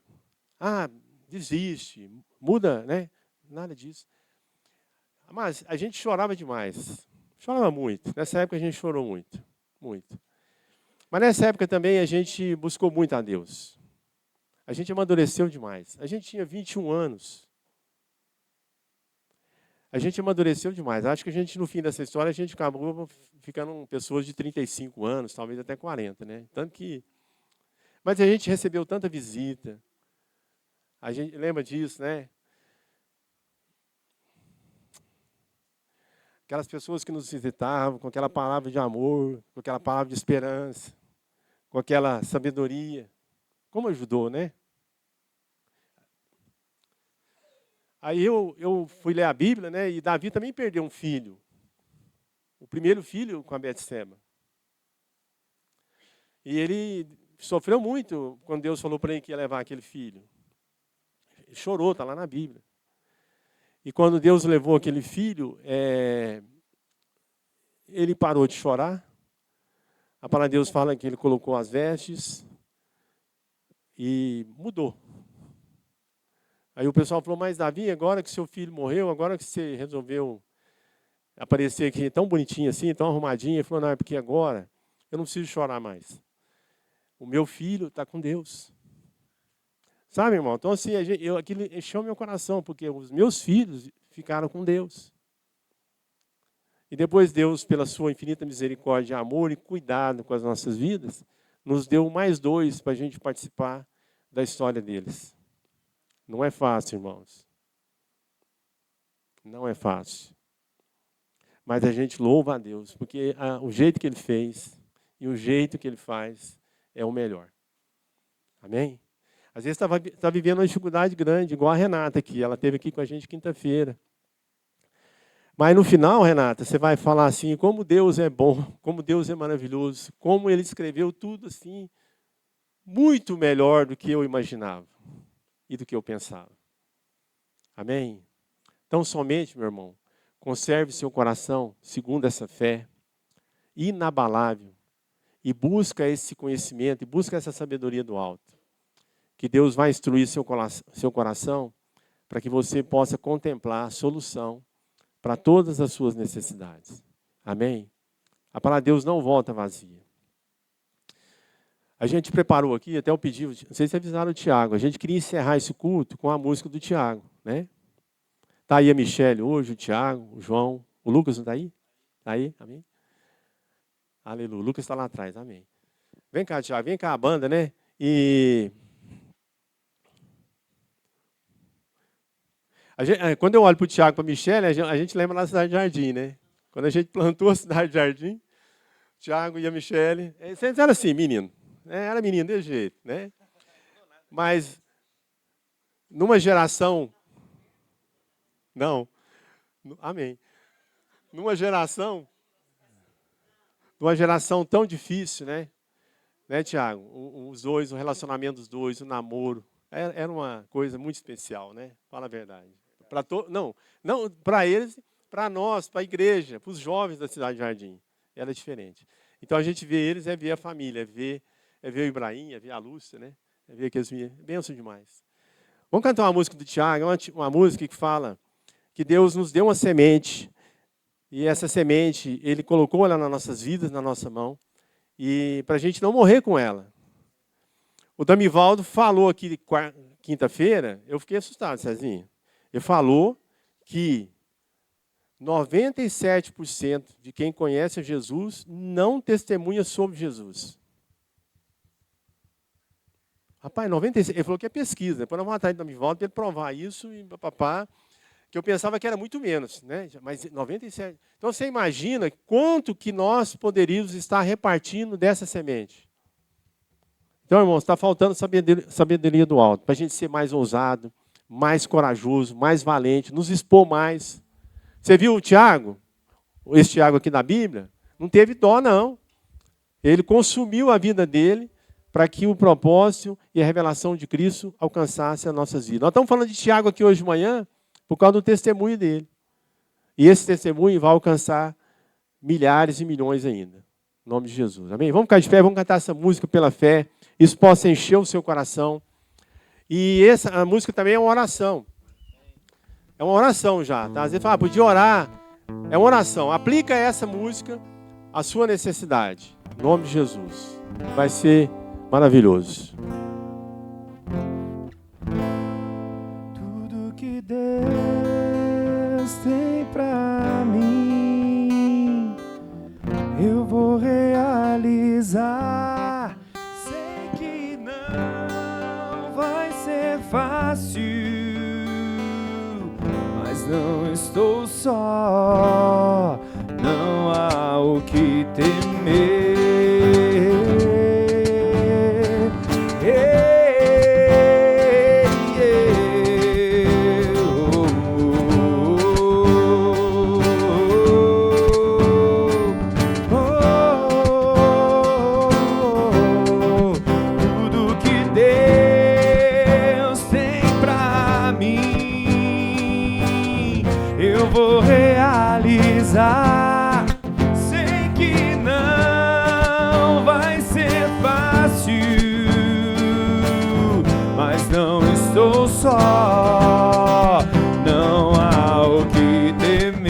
Desiste, muda, né? Nada disso. Mas a gente chorava demais. Chorava muito. Nessa época a gente chorou muito. Muito. Mas nessa época também a gente buscou muito a Deus. A gente amadureceu demais. A gente tinha 21 anos. A gente amadureceu demais. Acho que a gente, no fim dessa história, a gente acabou ficando pessoas de 35 anos, talvez até 40, né? Mas a gente recebeu tanta visita. A gente lembra disso, né? Aquelas pessoas que nos visitavam com aquela palavra de amor, com aquela palavra de esperança, com aquela sabedoria. Como ajudou, né? Aí eu fui ler a Bíblia, né? E Davi também perdeu um filho. O primeiro filho com a Betseba. E ele sofreu muito quando Deus falou para ele que ia levar aquele filho. Ele chorou, está lá na Bíblia. E quando Deus levou aquele filho, ele parou de chorar. A palavra de Deus fala que ele colocou as vestes e mudou. Aí o pessoal falou, mas Davi, agora que seu filho morreu, agora que você resolveu aparecer aqui tão bonitinho assim, tão arrumadinho, ele falou, não, é porque agora eu não preciso chorar mais. O meu filho está com Deus. Sabe, irmão? Então, assim, aquilo encheu meu coração, porque os meus filhos ficaram com Deus. E depois Deus, pela sua infinita misericórdia, amor e cuidado com as nossas vidas, nos deu mais 2 para a gente participar da história deles. Não é fácil, irmãos. Não é fácil. Mas a gente louva a Deus, porque o jeito que Ele fez e o jeito que Ele faz é o melhor. Amém? Às vezes está vivendo uma dificuldade grande, igual a Renata aqui. Ela esteve aqui com a gente quinta-feira. Mas no final, Renata, você vai falar assim, como Deus é bom, como Deus é maravilhoso, como Ele escreveu tudo assim, muito melhor do que eu imaginava e do que eu pensava. Amém? Então, somente, meu irmão, conserve seu coração segundo essa fé inabalável e busca esse conhecimento e busca essa sabedoria do alto. Que Deus vai instruir seu coração para que você possa contemplar a solução para todas as suas necessidades. Amém? A palavra de Deus não volta vazia. A gente preparou aqui, até eu pedi, não sei se avisaram o Tiago, a gente queria encerrar esse culto com a música do Tiago, né? Está aí a Michele hoje, o Tiago, o João, o Lucas não está aí? Está aí? Amém? Aleluia, o Lucas está lá atrás, amém. Vem cá, Tiago, vem cá a banda, né? Quando eu olho para o Tiago e para a Michele, a gente lembra da Cidade Jardim, né? Quando a gente plantou a Cidade Jardim, o Tiago e a Michele, eles eram assim, menino. Era menino desse jeito, né? Mas, numa geração... Não. Amém. Numa geração tão difícil, né? Né, Tiago? Os dois, o relacionamento dos dois, o namoro. Era uma coisa muito especial, né? Fala a verdade. Não para eles, para nós, para a igreja, para os jovens da Cidade Jardim. Era diferente. Então, a gente vê eles, ver a família, ver o Ibrahim, ver a Lúcia, né? Ver aqueles meninos. Benção demais. Vamos cantar uma música do Tiago, uma música que fala que Deus nos deu uma semente, e essa semente, Ele colocou ela nas nossas vidas, na nossa mão, e para a gente não morrer com ela. O Damivaldo falou aqui quinta-feira, eu fiquei assustado, Cezinha. Ele falou que 97% de quem conhece a Jesus não testemunha sobre Jesus. Rapaz, 96%. Ele falou que é pesquisa. Depois nós vamos atrás do Damivaldo para ele provar isso e papapá. Que eu pensava que era muito menos, né? Mas 97%. Então você imagina quanto que nós poderíamos estar repartindo dessa semente. Então, irmãos, está faltando sabedoria do alto, para a gente ser mais ousado, mais corajoso, mais valente, nos expor mais. Você viu o Tiago? Esse Tiago aqui da Bíblia? Não teve dó, não. Ele consumiu a vida dele para que o propósito e a revelação de Cristo alcançassem as nossas vidas. Nós estamos falando de Tiago aqui hoje de manhã por causa do testemunho dele. E esse testemunho vai alcançar milhares e milhões ainda. Em nome de Jesus. Amém? Vamos ficar de pé, vamos cantar essa música pela fé. Isso possa encher o seu coração. E a música também é uma oração. É uma oração já. Tá? Às vezes fala, podia orar. É uma oração. Aplica essa música à sua necessidade. Em nome de Jesus. Vai ser maravilhoso. Tudo que Deus tem pra mim, eu vou realizar. Sei que não vai ser fácil, mas não estou só, não há o que temer. Sei que não vai ser fácil, mas não estou só, não há o que temer.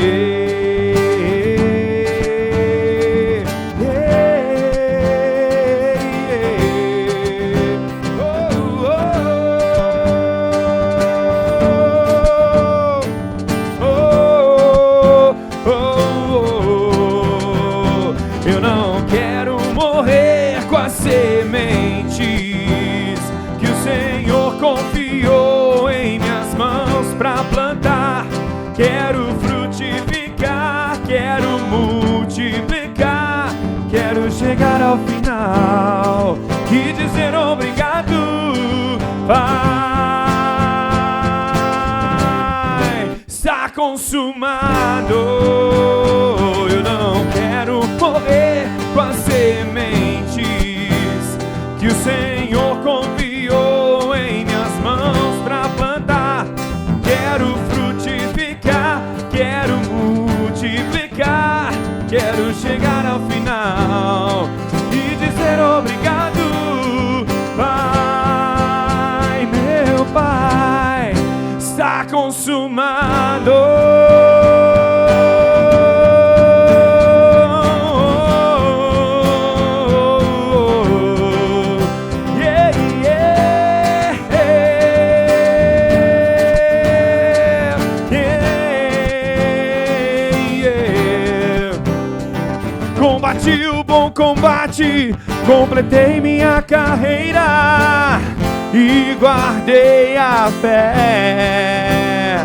Eu não quero morrer com as sementes que o Senhor confiou em minhas mãos para plantar. Quero frutificar, quero multiplicar, quero chegar ao final e dizer obrigado, Pai. Está consumado. Eu não quero morrer com as sementes que o Senhor confiou em minhas mãos para plantar. Quero frutificar, quero multiplicar, quero chegar ao final e dizer obrigado, Pai, meu Pai. Está consumado. Combati o bom combate, completei minha carreira e guardei a fé.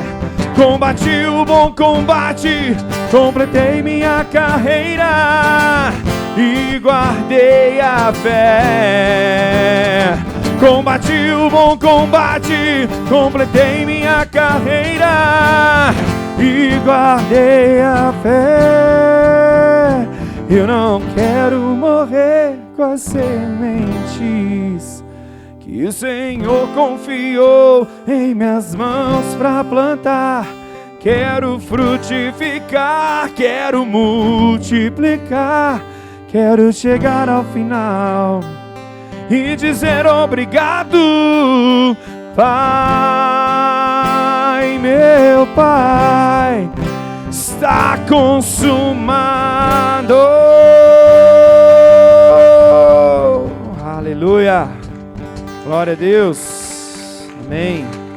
Combati o bom combate, completei minha carreira e guardei a fé. Combati o bom combate, completei minha carreira e guardei a fé. Eu não quero morrer com as sementes que o Senhor confiou em minhas mãos para plantar. Quero frutificar, quero multiplicar, quero chegar ao final e dizer obrigado, Pai, meu Pai, está consumado. Aleluia, glória a Deus, amém.